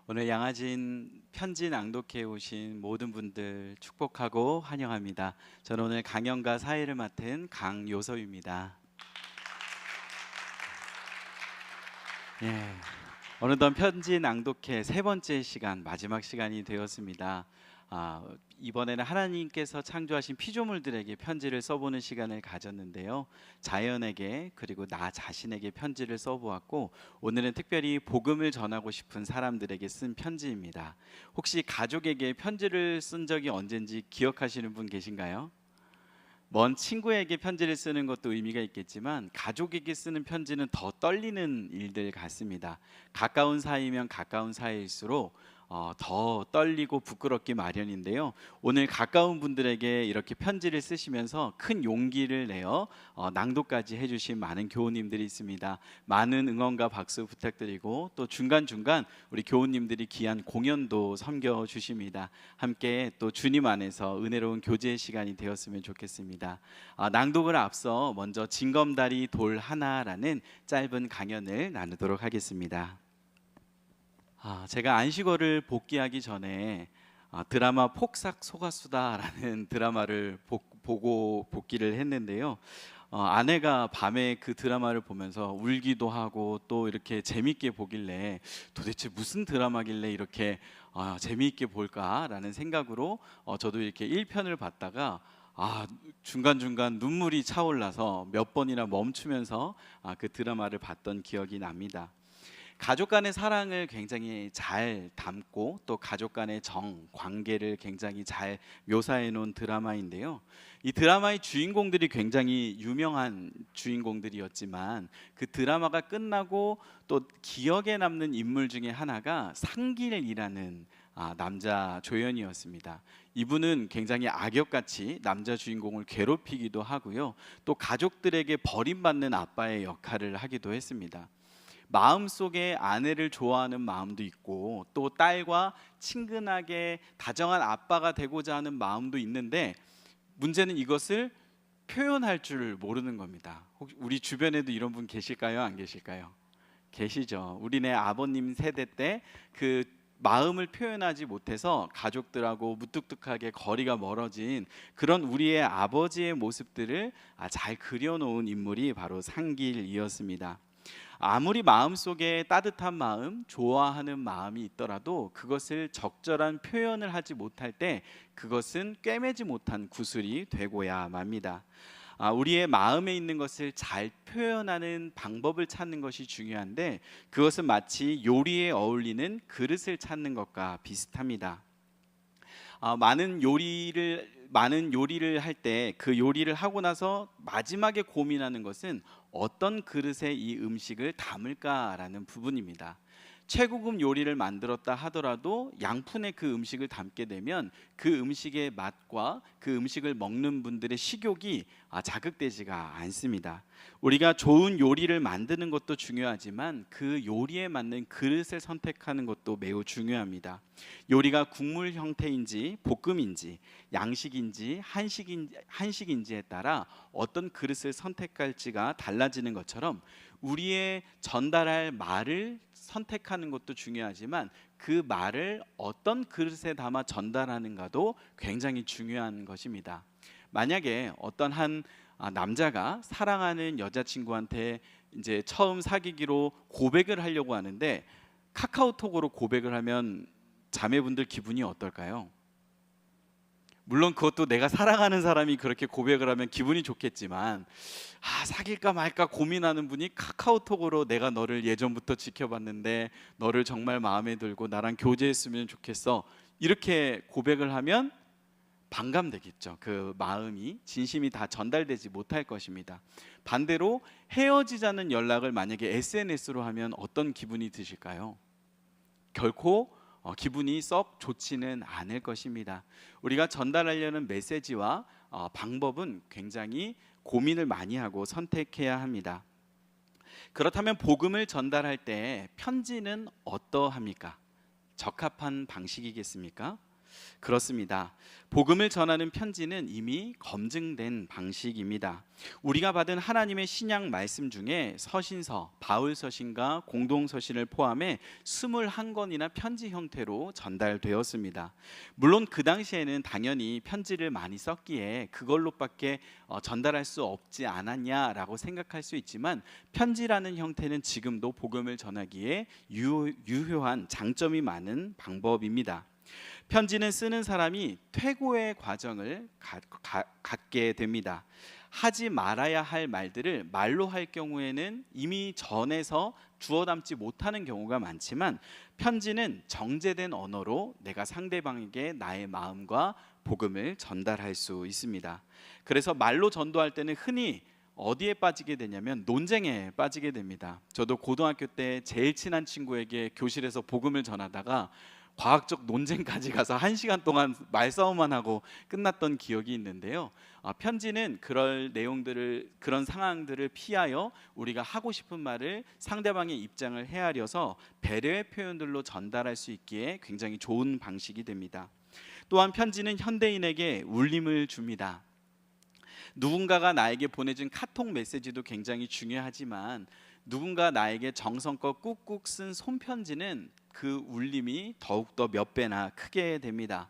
오늘 양아진 편지 낭독해 오신 모든 분들 축복하고 환영합니다. 저는 오늘 강연과 사회를 맡은 강요섭입니다. 예, 어느덧 편지 낭독회 세 번째 시간, 마지막 시간이 되었습니다. 이번에는 하나님께서 창조하신 피조물들에게 편지를 써보는 시간을 가졌는데요. 자연에게 그리고 나 자신에게 편지를 써보았고, 오늘은 특별히 복음을 전하고 싶은 사람들에게 쓴 편지입니다. 혹시 가족에게 편지를 쓴 적이 언젠지 기억하시는 분 계신가요? 먼 친구에게 편지를 쓰는 것도 의미가 있겠지만 가족에게 쓰는 편지는 더 떨리는 일들 같습니다. 가까운 사이면 가까운 사이일수록 더 떨리고 부끄럽기 마련인데요. 오늘 가까운 분들에게 이렇게 편지를 쓰시면서 큰 용기를 내어 낭독까지 해주신 많은 교우님들이 있습니다. 많은 응원과 박수 부탁드리고, 또 중간중간 우리 교우님들이 귀한 공연도 섬겨주십니다. 함께 또 주님 안에서 은혜로운 교제의 시간이 되었으면 좋겠습니다. 낭독을 앞서 먼저 징검다리 돌 하나라는 짧은 강연을 나누도록 하겠습니다. 제가 안식월을 복귀하기 전에 드라마 폭삭 속았수다라는 드라마를 보고 복귀를 했는데요. 아내가 밤에 그 드라마를 보면서 울기도 하고 또 이렇게 재밌게 보길래 도대체 무슨 드라마길래 이렇게 재미있게 볼까라는 생각으로 저도 이렇게 1편을 봤다가 중간중간 눈물이 차올라서 몇 번이나 멈추면서 그 드라마를 봤던 기억이 납니다. 가족 간의 사랑을 굉장히 잘 담고 또 가족 간의 관계를 굉장히 잘 묘사해 놓은 드라마인데요. 이 드라마의 주인공들이 굉장히 유명한 주인공들이었지만 그 드라마가 끝나고 또 기억에 남는 인물 중에 하나가 상길이라는 남자 조연이었습니다. 이분은 굉장히 악역같이 남자 주인공을 괴롭히기도 하고요. 또 가족들에게 버림받는 아빠의 역할을 하기도 했습니다. 마음속에 아내를 좋아하는 마음도 있고 또 딸과 친근하게 다정한 아빠가 되고자 하는 마음도 있는데, 문제는 이것을 표현할 줄 모르는 겁니다. 혹시 우리 주변에도 이런 분 계실까요? 안 계실까요? 계시죠. 우리네 아버님 세대 때 그 마음을 표현하지 못해서 가족들하고 무뚝뚝하게 거리가 멀어진 그런 우리의 아버지의 모습들을 잘 그려놓은 인물이 바로 상길이었습니다. 아무리 마음속에 따뜻한 마음, 좋아하는 마음이 있더라도 그것을 적절한 표현을 하지 못할 때 그것은 꿰매지 못한 구슬이 되고야 맙니다. 우리의 마음에 있는 것을 잘 표현하는 방법을 찾는 것이 중요한데, 그것은 마치 요리에 어울리는 그릇을 찾는 것과 비슷합니다. 많은 요리를 할 때 그 요리를 하고 나서 마지막에 고민하는 것은 어떤 그릇에 이 음식을 담을까라는 부분입니다. 최고급 요리를 만들었다 하더라도 양푼에 그 음식을 담게 되면 그 음식의 맛과 그 음식을 먹는 분들의 식욕이 자극되지가 않습니다. 우리가 좋은 요리를 만드는 것도 중요하지만 그 요리에 맞는 그릇을 선택하는 것도 매우 중요합니다. 요리가 국물 형태인지 볶음인지 양식인지 한식인지에 따라 어떤 그릇을 선택할지가 달라지는 것처럼, 우리의 전달할 말을 선택하는 것도 중요하지만 그 말을 어떤 그릇에 담아 전달하는가도 굉장히 중요한 것입니다. 만약에 어떤 한 남자가 사랑하는 여자친구한테 이제 처음 사귀기로 고백을 하려고 하는데 카카오톡으로 고백을 하면 자매분들 기분이 어떨까요? 물론 그것도 내가 사랑하는 사람이 그렇게 고백을 하면 기분이 좋겠지만, 사귈까 말까 고민하는 분이 카카오톡으로 내가 너를 예전부터 지켜봤는데 너를 정말 마음에 들고 나랑 교제했으면 좋겠어, 이렇게 고백을 하면 반감되겠죠. 그 마음이, 진심이 다 전달되지 못할 것입니다. 반대로 헤어지자는 연락을 만약에 SNS로 하면 어떤 기분이 드실까요? 결코 기분이 썩 좋지는 않을 것입니다. 우리가 전달하려는 메시지와 방법은 굉장히 고민을 많이 하고 선택해야 합니다. 그렇다면 복음을 전달할 때 편지는 어떠합니까? 적합한 방식이겠습니까? 그렇습니다. 복음을 전하는 편지는 이미 검증된 방식입니다. 우리가 받은 하나님의 신약 말씀 중에 서신서, 바울서신과 공동서신을 포함해 21권이나 편지 형태로 전달되었습니다. 물론 그 당시에는 당연히 편지를 많이 썼기에 그걸로밖에 전달할 수 없지 않았냐라고 생각할 수 있지만, 편지라는 형태는 지금도 복음을 전하기에 유효한 장점이 많은 방법입니다. 편지는 쓰는 사람이 퇴고의 과정을 갖게 됩니다. 하지 말아야 할 말들을 말로 할 경우에는 이미 전해서 주워 담지 못하는 경우가 많지만, 편지는 정제된 언어로 내가 상대방에게 나의 마음과 복음을 전달할 수 있습니다. 그래서 말로 전도할 때는 흔히 어디에 빠지게 되냐면 논쟁에 빠지게 됩니다. 저도 고등학교 때 제일 친한 친구에게 교실에서 복음을 전하다가 과학적 논쟁까지 가서 1시간 동안 말싸움만 하고 끝났던 기억이 있는데요. 편지는 그런 상황들을 피하여 우리가 하고 싶은 말을 상대방의 입장을 헤아려서 배려의 표현들로 전달할 수 있기에 굉장히 좋은 방식이 됩니다. 또한 편지는 현대인에게 울림을 줍니다. 누군가가 나에게 보내준 카톡 메시지도 굉장히 중요하지만, 누군가 나에게 정성껏 꾹꾹 쓴 손편지는 그 울림이 더욱더 몇 배나 크게 됩니다.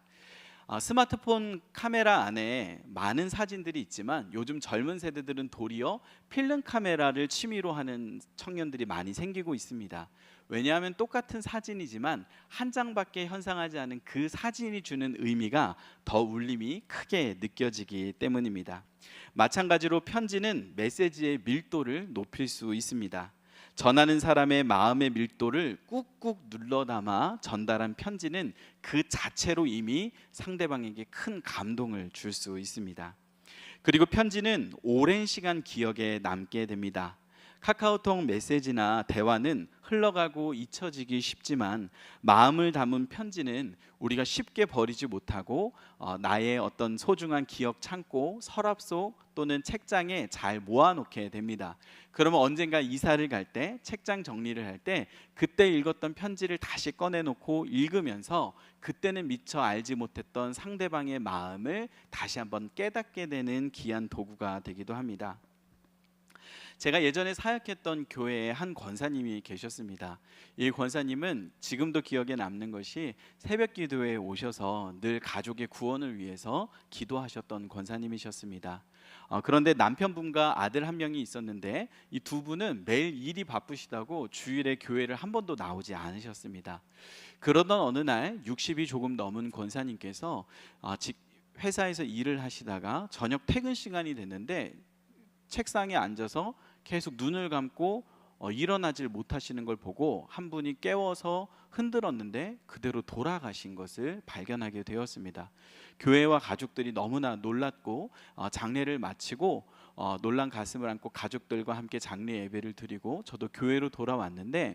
스마트폰 카메라 안에 많은 사진들이 있지만, 요즘 젊은 세대들은 도리어 필름 카메라를 취미로 하는 청년들이 많이 생기고 있습니다. 왜냐하면 똑같은 사진이지만 한 장밖에 현상하지 않은 그 사진이 주는 의미가 더 울림이 크게 느껴지기 때문입니다. 마찬가지로 편지는 메시지의 밀도를 높일 수 있습니다. 전하는 사람의 마음의 밀도를 꾹꾹 눌러 담아 전달한 편지는 그 자체로 이미 상대방에게 큰 감동을 줄 수 있습니다. 그리고 편지는 오랜 시간 기억에 남게 됩니다. 카카오톡 메시지나 대화는 흘러가고 잊혀지기 쉽지만, 마음을 담은 편지는 우리가 쉽게 버리지 못하고 나의 어떤 소중한 기억 창고, 서랍 속 또는 책장에 잘 모아놓게 됩니다. 그러면 언젠가 이사를 갈 때, 책장 정리를 할 때 그때 읽었던 편지를 다시 꺼내놓고 읽으면서 그때는 미처 알지 못했던 상대방의 마음을 다시 한번 깨닫게 되는 귀한 도구가 되기도 합니다. 제가 예전에 사역했던 교회에 한 권사님이 계셨습니다. 이 권사님은 지금도 기억에 남는 것이 새벽 기도에 오셔서 늘 가족의 구원을 위해서 기도하셨던 권사님이셨습니다. 그런데 남편분과 아들 한 명이 있었는데, 이 두 분은 매일 일이 바쁘시다고 주일에 교회를 한 번도 나오지 않으셨습니다. 그러던 어느 날 60이 조금 넘은 권사님께서 회사에서 일을 하시다가 저녁 퇴근 시간이 됐는데 책상에 앉아서 계속 눈을 감고 일어나질 못하시는 걸 보고 한 분이 깨워서 흔들었는데 그대로 돌아가신 것을 발견하게 되었습니다. 교회와 가족들이 너무나 놀랐고 장례를 마치고 놀란 가슴을 안고 가족들과 함께 장례 예배를 드리고 저도 교회로 돌아왔는데,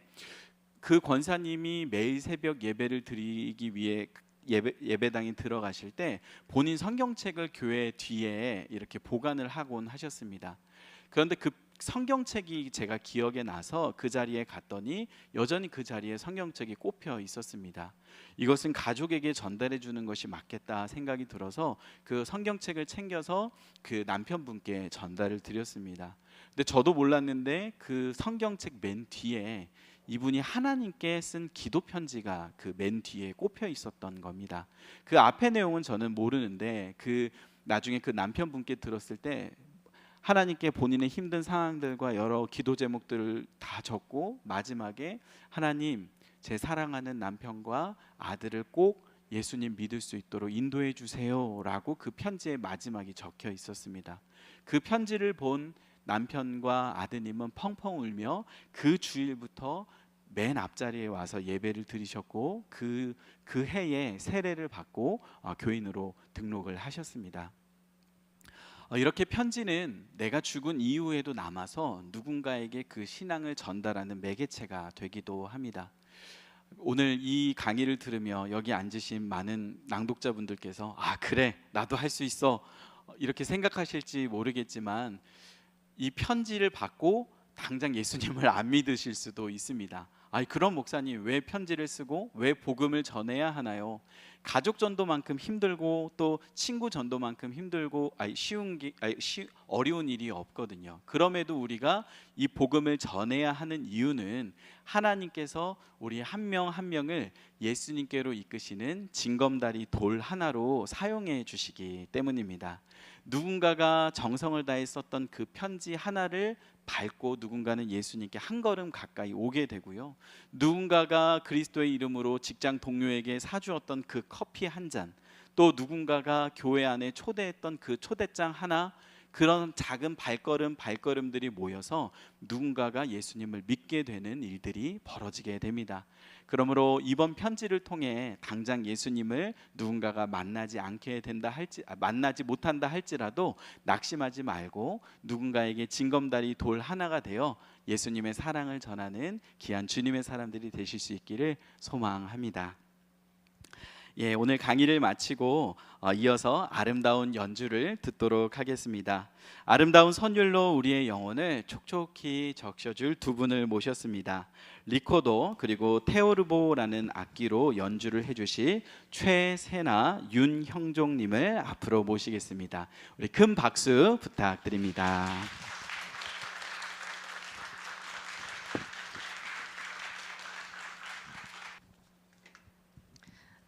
그 권사님이 매일 새벽 예배를 드리기 위해 예배당에 들어가실 때 본인 성경책을 교회 뒤에 이렇게 보관을 하곤 하셨습니다. 그런데 그 성경책이 제가 기억에 나서 그 자리에 갔더니 여전히 그 자리에 성경책이 꼽혀 있었습니다. 이것은 가족에게 전달해 주는 것이 맞겠다 생각이 들어서 그 성경책을 챙겨서 그 남편분께 전달을 드렸습니다. 근데 저도 몰랐는데 그 성경책 맨 뒤에 이분이 하나님께 쓴 기도 편지가 그 맨 뒤에 꼽혀 있었던 겁니다. 그 앞의 내용은 저는 모르는데 나중에 그 남편분께 들었을 때 하나님께 본인의 힘든 상황들과 여러 기도 제목들을 다 적고 마지막에 하나님, 제 사랑하는 남편과 아들을 꼭 예수님 믿을 수 있도록 인도해 주세요 라고 그 편지의 마지막이 적혀 있었습니다. 그 편지를 본 남편과 아드님은 펑펑 울며 그 주일부터 맨 앞자리에 와서 예배를 드리셨고 그 해에 세례를 받고 교인으로 등록을 하셨습니다. 이렇게 편지는 내가 죽은 이후에도 남아서 누군가에게 그 신앙을 전달하는 매개체가 되기도 합니다. 오늘 이 강의를 들으며 여기 앉으신 많은 낭독자분들께서 그래, 나도 할 수 있어 이렇게 생각하실지 모르겠지만, 이 편지를 받고 당장 예수님을 안 믿으실 수도 있습니다. 아이, 그런 목사님 왜 편지를 쓰고 왜 복음을 전해야 하나요? 가족 전도만큼 힘들고 또 친구 전도만큼 힘들고 어려운 일이 없거든요. 그럼에도 우리가 이 복음을 전해야 하는 이유는 하나님께서 우리 한 명 한 명을 예수님께로 이끄시는 징검다리 돌 하나로 사용해 주시기 때문입니다. 누군가가 정성을 다해 썼던 그 편지 하나를 밟고 누군가는 예수님께 한 걸음 가까이 오게 되고요. 누군가가 그리스도의 이름으로 직장 동료에게 사주었던 그 커피 한 잔, 또 누군가가 교회 안에 초대했던 그 초대장 하나, 그런 작은 발걸음들이 모여서 누군가가 예수님을 믿게 되는 일들이 벌어지게 됩니다. 그러므로 이번 편지를 통해 당장 예수님을 누군가가 만나지 못한다 할지라도 낙심하지 말고 누군가에게 징검다리 돌 하나가 되어 예수님의 사랑을 전하는 귀한 주님의 사람들이 되실 수 있기를 소망합니다. 예, 오늘 강의를 마치고 이어서 아름다운 연주를 듣도록 하겠습니다. 아름다운 선율로 우리의 영혼을 촉촉히 적셔줄 두 분을 모셨습니다. 리코더 그리고 테오르보라는 악기로 연주를 해주실 최세나 윤형종님을 앞으로 모시겠습니다. 우리 큰 박수 부탁드립니다.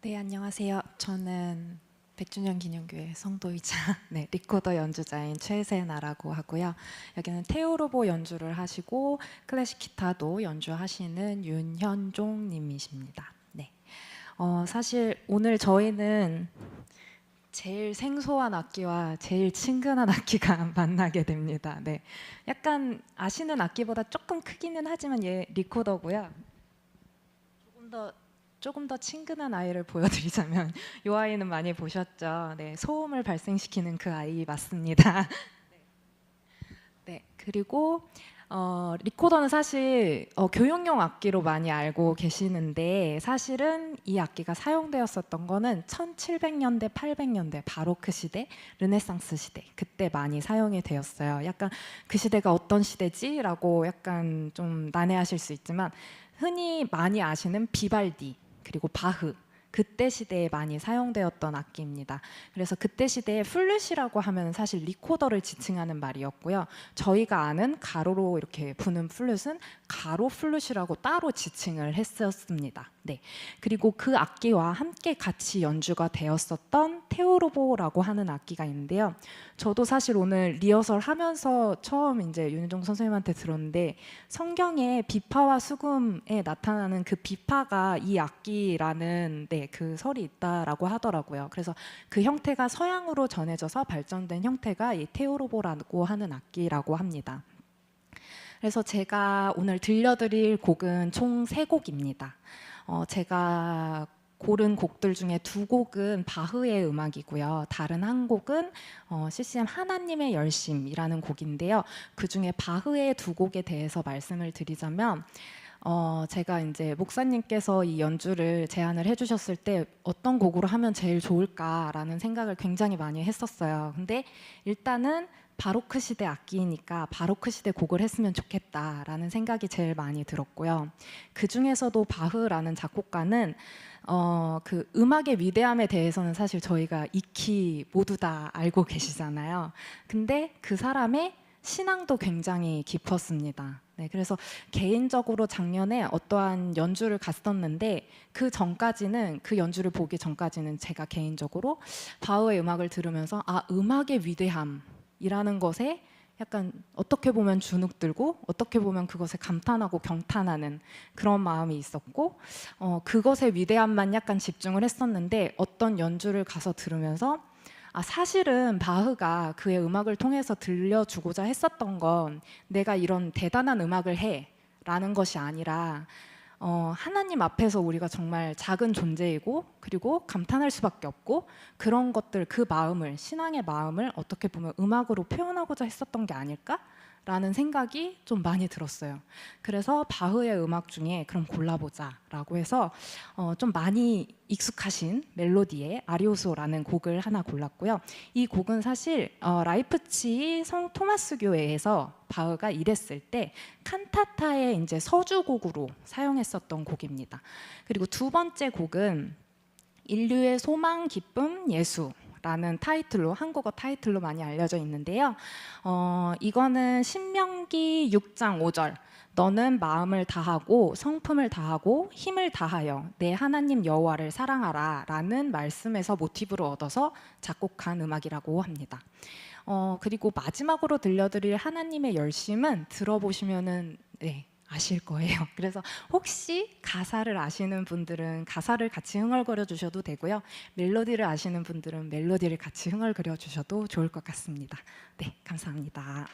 네, 안녕하세요. 저는 백준영 기념교회 성도이자 리코더 연주자인 최세나라고 하고요. 여기는 테오르보 연주를 하시고 클래식 기타도 연주하시는 윤현종 님이십니다. 네. 사실 오늘 저희는 제일 생소한 악기와 제일 친근한 악기가 만나게 됩니다. 네. 약간 아시는 악기보다 조금 크기는 하지만 얘 리코더고요. 조금 더 친근한 아이를 보여드리자면 이 아이는 많이 보셨죠? 네, 소음을 발생시키는 그 아이 맞습니다. 네, 그리고 리코더는 사실 교육용 악기로 많이 알고 계시는데 사실은 이 악기가 사용되었었던 거는 1700년대, 800년대 바로크 시대, 르네상스 시대 그때 많이 사용이 되었어요. 약간 그 시대가 어떤 시대지? 라고 약간 좀 난해하실 수 있지만 흔히 많이 아시는 비발디 그리고 바흐 그때 시대에 많이 사용되었던 악기입니다. 그래서 그때 시대에 플룻이라고 하면 사실 리코더를 지칭하는 말이었고요. 저희가 아는 가로로 이렇게 부는 플룻은 가로 플룻이라고 따로 지칭을 했었습니다. 네. 그리고 그 악기와 함께 같이 연주가 되었었던 테오르보라고 하는 악기가 있는데요. 저도 사실 오늘 리허설 하면서 처음 이제 윤종 선생님한테 들었는데 성경에 비파와 수금에 나타나는 그 비파가 이 악기라는 그 설이 있다라고 하더라고요. 그래서 그 형태가 서양으로 전해져서 발전된 형태가 이 테오르보라고 하는 악기라고 합니다. 그래서 제가 오늘 들려드릴 곡은 총 3곡입니다. 제가 고른 곡들 중에 2곡은 바흐의 음악이고요. 다른 한 곡은 CCM 하나님의 열심이라는 곡인데요. 그 중에 바흐의 2곡에 대해서 말씀을 드리자면 제가 이제 목사님께서 이 연주를 제안을 해주셨을 때 어떤 곡으로 하면 제일 좋을까라는 생각을 굉장히 많이 했었어요. 근데 일단은 바로크 시대 악기이니까 바로크 시대 곡을 했으면 좋겠다라는 생각이 제일 많이 들었고요. 그 중에서도 바흐라는 작곡가는 그 음악의 위대함에 대해서는 사실 저희가 익히 모두 다 알고 계시잖아요. 근데 그 사람의 신앙도 굉장히 깊었습니다. 네, 그래서 개인적으로 작년에 어떠한 연주를 갔었는데 그 연주를 보기 전까지는 제가 개인적으로 바흐의 음악을 들으면서 음악의 위대함이라는 것에 약간 어떻게 보면 주눅들고 어떻게 보면 그것에 감탄하고 경탄하는 그런 마음이 있었고 그것의 위대함만 약간 집중을 했었는데 어떤 연주를 가서 들으면서 사실은 바흐가 그의 음악을 통해서 들려주고자 했었던 건 내가 이런 대단한 음악을 해 라는 것이 아니라 하나님 앞에서 우리가 정말 작은 존재이고 그리고 감탄할 수밖에 없고 그런 것들 그 마음을 신앙의 마음을 어떻게 보면 음악으로 표현하고자 했었던 게 아닐까라는 생각이 좀 많이 들었어요. 그래서 바흐의 음악 중에 그럼 골라보자라고 해서 좀 많이 익숙하신 멜로디의 아리오소라는 곡을 하나 골랐고요. 이 곡은 사실 라이프치히 성 토마스 교회에서 바흐가 이랬을 때 칸타타의 이제 서주곡으로 사용했었던 곡입니다. 그리고 두 번째 곡은 인류의 소망, 기쁨, 예수라는 타이틀로, 한국어 타이틀로 많이 알려져 있는데요. 이거는 신명기 6장 5절, 너는 마음을 다하고 성품을 다하고 힘을 다하여 내 하나님 여호와를 사랑하라 라는 말씀에서 모티브를 얻어서 작곡한 음악이라고 합니다. 그리고 마지막으로 들려드릴 하나님의 열심은 들어보시면은 아실 거예요. 그래서 혹시 가사를 아시는 분들은 가사를 같이 흥얼거려 주셔도 되고요. 멜로디를 아시는 분들은 멜로디를 같이 흥얼거려 주셔도 좋을 것 같습니다. 네, 감사합니다.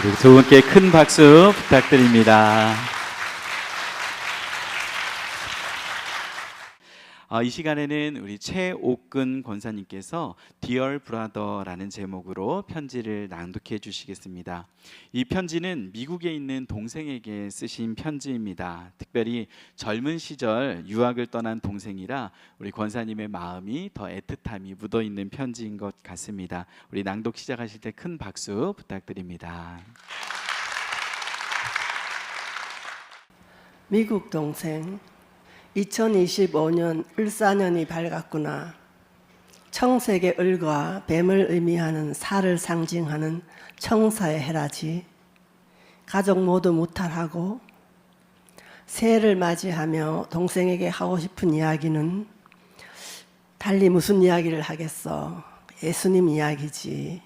우리 두 분께 큰 박수 부탁드립니다. 이 시간에는 우리 최옥근 권사님께서 Dear Brother라는 제목으로 편지를 낭독해 주시겠습니다. 이 편지는 미국에 있는 동생에게 쓰신 편지입니다. 특별히 젊은 시절 유학을 떠난 동생이라 우리 권사님의 마음이 더 애틋함이 묻어 있는 편지인 것 같습니다. 우리 낭독 시작하실 때 큰 박수 부탁드립니다. 미국 동생, 2025년 을사년이 밝았구나. 청색의 을과 뱀을 의미하는 살을 상징하는 청사의 해라지. 가족 모두 무탈하고 새해를 맞이하며 동생에게 하고 싶은 이야기는 달리 무슨 이야기를 하겠어. 예수님 이야기지.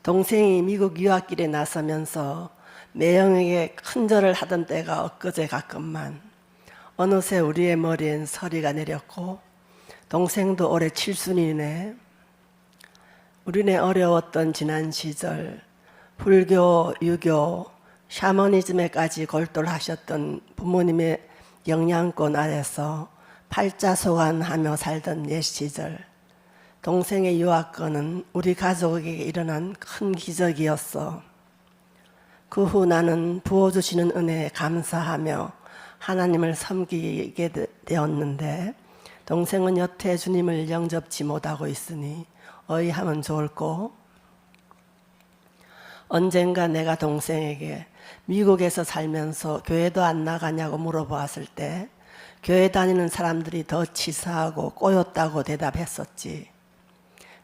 동생이 미국 유학길에 나서면서 매형에게 큰절을 하던 때가 엊그제 같건만 어느새 우리의 머리엔 서리가 내렸고 동생도 올해 칠순이네. 우리네 어려웠던 지난 시절 불교, 유교, 샤머니즘에까지 골똘하셨던 부모님의 영향권 아래서 팔자소관하며 살던 옛 시절 동생의 유학권은 우리 가족에게 일어난 큰 기적이었어. 그 후 나는 부어주시는 은혜에 감사하며 하나님을 섬기게 되었는데 동생은 여태 주님을 영접지 못하고 있으니 어이하면 좋을꼬. 언젠가 내가 동생에게 미국에서 살면서 교회도 안 나가냐고 물어보았을 때 교회 다니는 사람들이 더 치사하고 꼬였다고 대답했었지.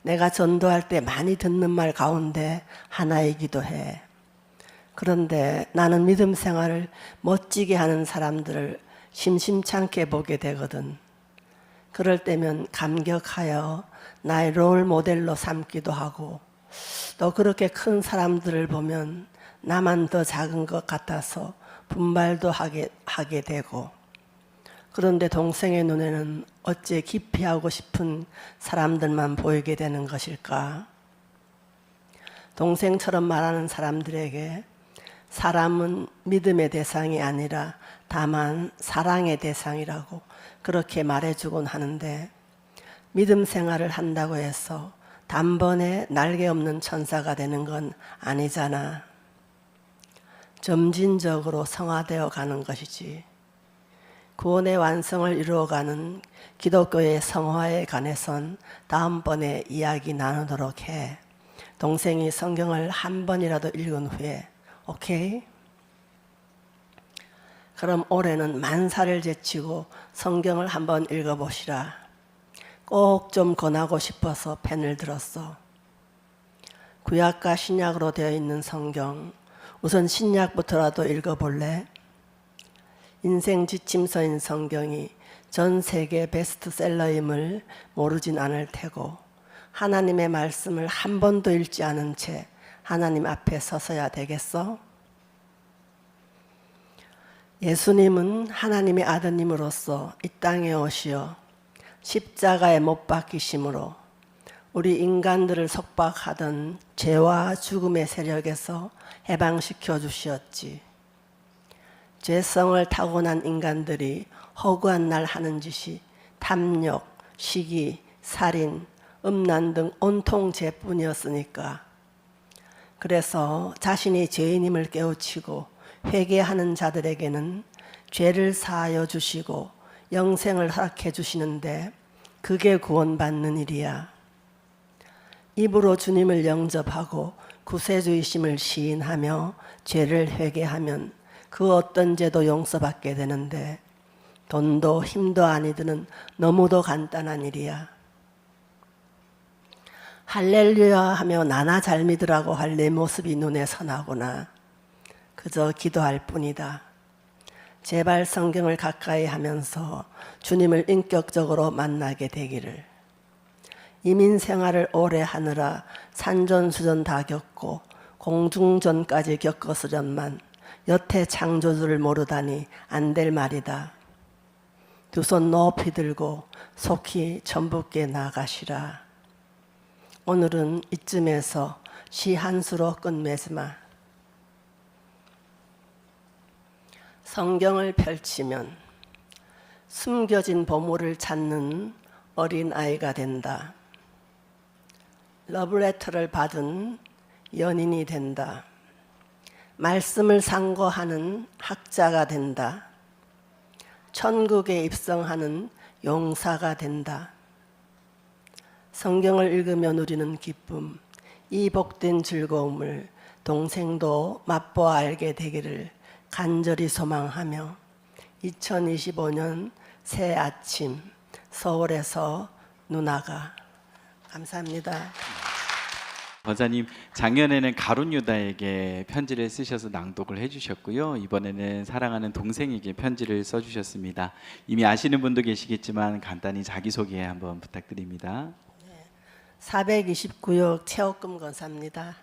내가 전도할 때 많이 듣는 말 가운데 하나이기도 해. 그런데 나는 믿음 생활을 멋지게 하는 사람들을 심심찮게 보게 되거든. 그럴 때면 감격하여 나의 롤 모델로 삼기도 하고 또 그렇게 큰 사람들을 보면 나만 더 작은 것 같아서 분발도 하게 되고 그런데 동생의 눈에는 어째 기피하고 싶은 사람들만 보이게 되는 것일까? 동생처럼 말하는 사람들에게 사람은 믿음의 대상이 아니라 다만 사랑의 대상이라고 그렇게 말해주곤 하는데 믿음 생활을 한다고 해서 단번에 날개 없는 천사가 되는 건 아니잖아. 점진적으로 성화되어 가는 것이지. 구원의 완성을 이루어가는 기독교의 성화에 관해선 다음번에 이야기 나누도록 해. 동생이 성경을 한 번이라도 읽은 후에 오케이? 그럼 올해는 만사를 제치고 성경을 한번 읽어보시라. 꼭 좀 권하고 싶어서 펜을 들었어. 구약과 신약으로 되어 있는 성경, 우선 신약부터라도 읽어볼래? 인생 지침서인 성경이 전 세계 베스트셀러임을 모르진 않을 테고 하나님의 말씀을 한 번도 읽지 않은 채 하나님 앞에 서서야 되겠어? 예수님은 하나님의 아드님으로서 이 땅에 오시어 십자가에 못 박히심으로 우리 인간들을 속박하던 죄와 죽음의 세력에서 해방시켜 주시었지. 죄성을 타고난 인간들이 허구한 날 하는 짓이 탐욕, 시기, 살인, 음란 등 온통 죄뿐이었으니까. 그래서 자신이 죄인임을 깨우치고 회개하는 자들에게는 죄를 사하여 주시고 영생을 허락해 주시는데 그게 구원받는 일이야. 입으로 주님을 영접하고 구세주이심을 시인하며 죄를 회개하면 그 어떤 죄도 용서받게 되는데 돈도 힘도 아니드는 너무도 간단한 일이야. 할렐루야 하며 나나 잘 믿으라고 할 내 모습이 눈에 선하구나. 그저 기도할 뿐이다. 제발 성경을 가까이 하면서 주님을 인격적으로 만나게 되기를. 이민 생활을 오래 하느라 산전수전 다 겪고 공중전까지 겪었으련만 여태 창조주를 모르다니 안 될 말이다. 두 손 높이 들고 속히 전부께 나가시라. 오늘은 이쯤에서 시 한 수로 끝맺으마. 성경을 펼치면 숨겨진 보물을 찾는 어린 아이가 된다. 러브레터를 받은 연인이 된다. 말씀을 상고하는 학자가 된다. 천국에 입성하는 용사가 된다. 성경을 읽으며 누리는 기쁨, 이 복된 즐거움을 동생도 맛보아 알게 되기를 간절히 소망하며 2025년 새 아침 서울에서 누나가. 감사합니다. 권사님, 작년에는 가룟 유다에게 편지를 쓰셔서 낭독을 해주셨고요. 이번에는 사랑하는 동생에게 편지를 써주셨습니다. 이미 아시는 분도 계시겠지만 간단히 자기소개 한번 부탁드립니다. 429역 최옥금 권사입니다.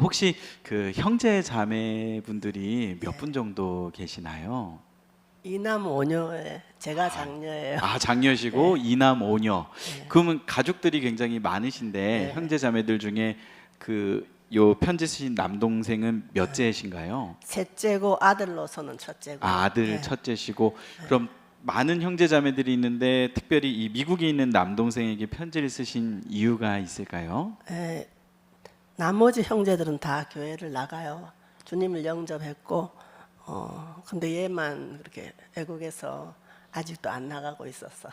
혹시 그 형제 자매분들이 몇 분 정도 계시나요? 이남 오녀에 제가 장녀예요. 장녀시고 네. 이남 오녀. 네. 그러면 가족들이 굉장히 많으신데 네. 형제 자매들 중에 요 편지 쓰신 남동생은 몇째신가요? 셋째고 아들로서는 첫째고. 아들 네. 첫째시고. 그럼 많은 형제 자매들이 있는데 특별히 이 미국에 있는 남동생에게 편지를 쓰신 이유가 있을까요? 에, 나머지 형제들은 다 교회를 나가요. 주님을 영접했고, 근데 얘만 그렇게 외국에서 아직도 안 나가고 있었어.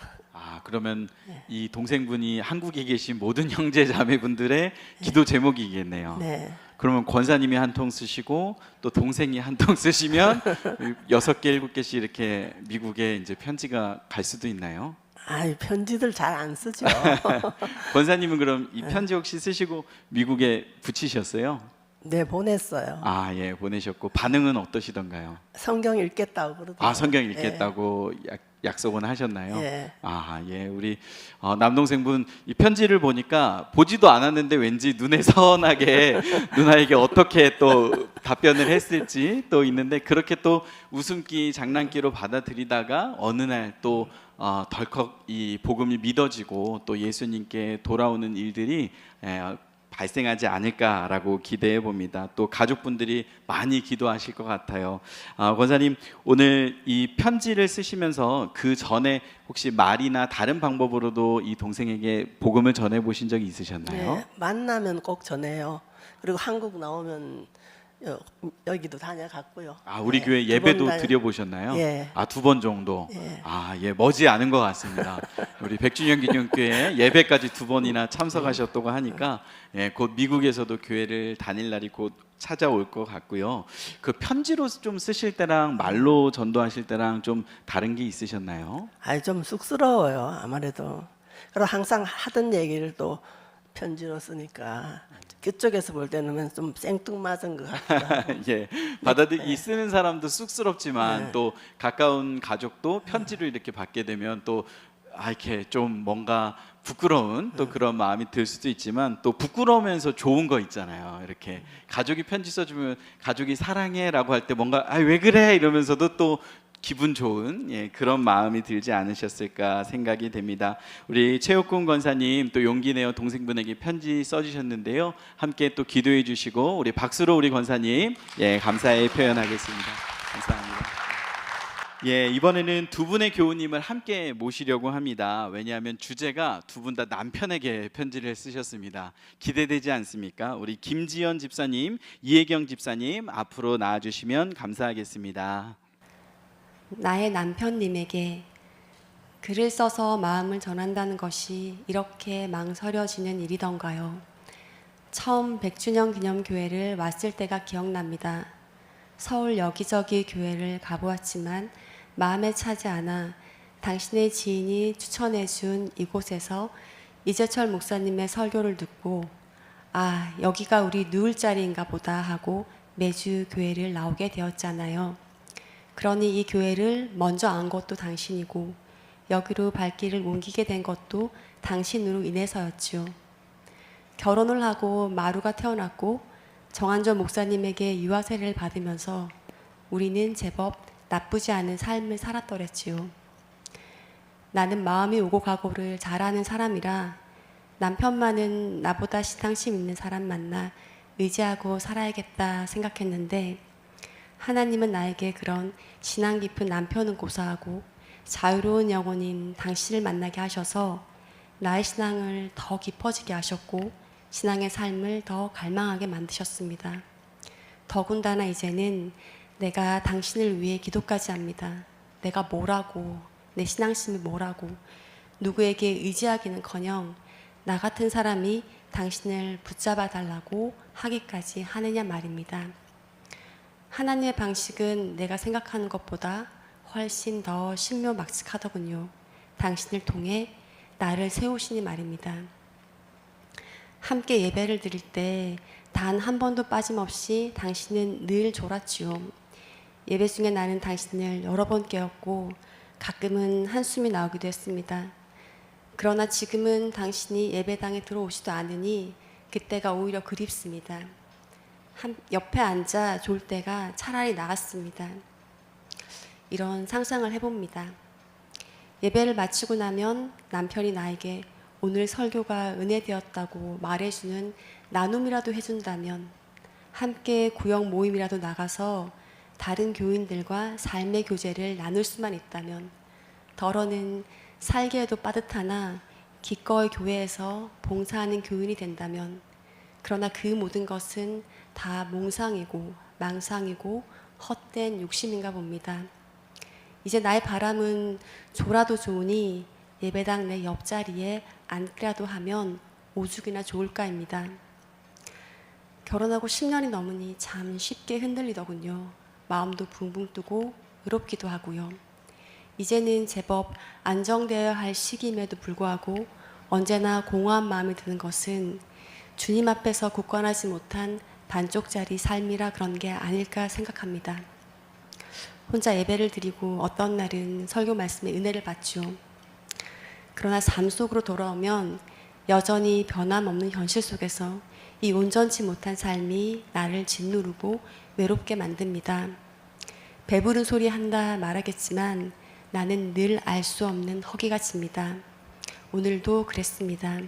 그러면 네. 이 동생분이 한국에 계신 모든 형제 자매분들의 기도 제목이겠네요. 네. 그러면 권사님이 한 통 쓰시고 또 동생이 한 통 쓰시면 6개, 7개씩 이렇게 미국에 이제 편지가 갈 수도 있나요? 아이, 편지들 잘 안 쓰죠. 권사님은 그럼 이 편지 혹시 쓰시고 미국에 붙이셨어요? 네, 보냈어요. 예, 보내셨고 반응은 어떠시던가요? 성경 읽겠다고 그러더라고요. 성경 읽겠다고 약속은 하셨나요? 예. 예, 우리 남동생분 이 편지를 보니까 보지도 않았는데 왠지 눈에 선하게 누나에게 어떻게 또 답변을 했을지 또 있는데 그렇게 또 웃음기 장난기로 받아들이다가 어느 날 또 덜컥 이 복음이 믿어지고 또 예수님께 돌아오는 일들이 발생하지 않을까라고 기대해 봅니다. 또 가족분들이 많이 기도하실 것 같아요. 권사님, 오늘 이 편지를 쓰시면서 그 전에 혹시 말이나 다른 방법으로도 이 동생에게 복음을 전해 보신 적이 있으셨나요? 네, 만나면 꼭 전해요. 그리고 한국 나오면 여기도 다녀갔고요. 우리 네, 교회 두번 예배도 다녀- 드려보셨나요? 예. 2번 정도. 예. 머지 않은 것 같습니다. 우리 백준영 기념교회 예배까지 2번이나 참석하셨다고 하니까 곧 미국에서도 교회를 다닐 날이 곧 찾아올 것 같고요. 그 편지로 좀 쓰실 때랑 말로 전도하실 때랑 좀 다른 게 있으셨나요? 좀 쑥스러워요. 아무래도. 그리고 항상 하던 얘기를 또 편지로 쓰니까 그쪽에서 볼 때는 좀 생뚱맞은 것 같기도 하고. 이 쓰는 사람도 쑥스럽지만 또 가까운 가족도 편지를 이렇게 받게 되면 또 이렇게 좀 뭔가 부끄러운 또 그런 마음이 들 수도 있지만 또 부끄러우면서 좋은 거 있잖아요. 이렇게 가족이 편지 써주면 가족이 사랑해라고 할 때 뭔가 왜 그래 이러면서도 또 기분 좋은 그런 마음이 들지 않으셨을까 생각이 됩니다. 우리 최옥군 권사님 또 용기 내어 동생분에게 편지 써주셨는데요. 함께 또 기도해 주시고 우리 박수로 우리 권사님 감사의 표현하겠습니다. 감사합니다. 이번에는 두 분의 교우님을 함께 모시려고 합니다. 왜냐하면 주제가 두 분 다 남편에게 편지를 쓰셨습니다. 기대되지 않습니까? 우리 김지연 집사님, 이혜경 집사님 앞으로 나와주시면 감사하겠습니다. 나의 남편님에게 글을 써서 마음을 전한다는 것이 이렇게 망설여지는 일이던가요? 처음 백준영 기념교회를 왔을 때가 기억납니다. 서울 여기저기 교회를 가보았지만 마음에 차지 않아 당신의 지인이 추천해준 이곳에서 이재철 목사님의 설교를 듣고 아, 여기가 우리 누울 자리인가 보다 하고 매주 교회를 나오게 되었잖아요. 그러니 이 교회를 먼저 안 것도 당신이고 여기로 발길을 옮기게 된 것도 당신으로 인해서였죠. 결혼을 하고 마루가 태어났고 정한전 목사님에게 유아 세례를 받으면서 우리는 제법 나쁘지 않은 삶을 살았더랬지요. 나는 마음이 오고 가고를 잘하는 사람이라 남편만은 나보다 신앙심 있는 사람 만나 의지하고 살아야겠다 생각했는데 하나님은 나에게 그런 신앙 깊은 남편은 고사하고 자유로운 영혼인 당신을 만나게 하셔서 나의 신앙을 더 깊어지게 하셨고 신앙의 삶을 더 갈망하게 만드셨습니다. 더군다나 이제는 내가 당신을 위해 기도까지 합니다. 내가 뭐라고, 내 신앙심이 뭐라고, 누구에게 의지하기는커녕 나 같은 사람이 당신을 붙잡아 달라고 하기까지 하느냐 말입니다. 하나님의 방식은 내가 생각하는 것보다 훨씬 더 신묘막측하더군요. 당신을 통해 나를 세우시니 말입니다. 함께 예배를 드릴 때 단 한 번도 빠짐없이 당신은 늘 졸았지요. 예배 중에 나는 당신을 여러 번 깨웠고 가끔은 한숨이 나오기도 했습니다. 그러나 지금은 당신이 예배당에 들어오지도 않으니 그때가 오히려 그립습니다. 옆에 앉아 졸 때가 차라리 나았습니다. 이런 상상을 해봅니다. 예배를 마치고 나면 남편이 나에게 오늘 설교가 은혜되었다고 말해주는 나눔이라도 해준다면 함께 구역 모임이라도 나가서 다른 교인들과 삶의 교제를 나눌 수만 있다면 덜어는 살기에도 빠듯하나 기꺼이 교회에서 봉사하는 교인이 된다면 그러나 그 모든 것은 다 몽상이고 망상이고 헛된 욕심인가 봅니다. 이제 나의 바람은 졸아도 좋으니 예배당 내 옆자리에 앉기라도 하면 오죽이나 좋을까입니다. 결혼하고 10년이 넘으니 참 쉽게 흔들리더군요. 마음도 붕붕 뜨고 외롭기도 하고요. 이제는 제법 안정되어야 할 시기임에도 불구하고 언제나 공허한 마음이 드는 것은 주님 앞에서 굳건하지 못한 반쪽짜리 삶이라 그런 게 아닐까 생각합니다. 혼자 예배를 드리고 어떤 날은 설교 말씀에 은혜를 받죠. 그러나 삶 속으로 돌아오면 여전히 변함없는 현실 속에서 이 온전치 못한 삶이 나를 짓누르고 외롭게 만듭니다. 배부른 소리 한다 말하겠지만 나는 늘 알 수 없는 허기가 집니다. 오늘도 그랬습니다.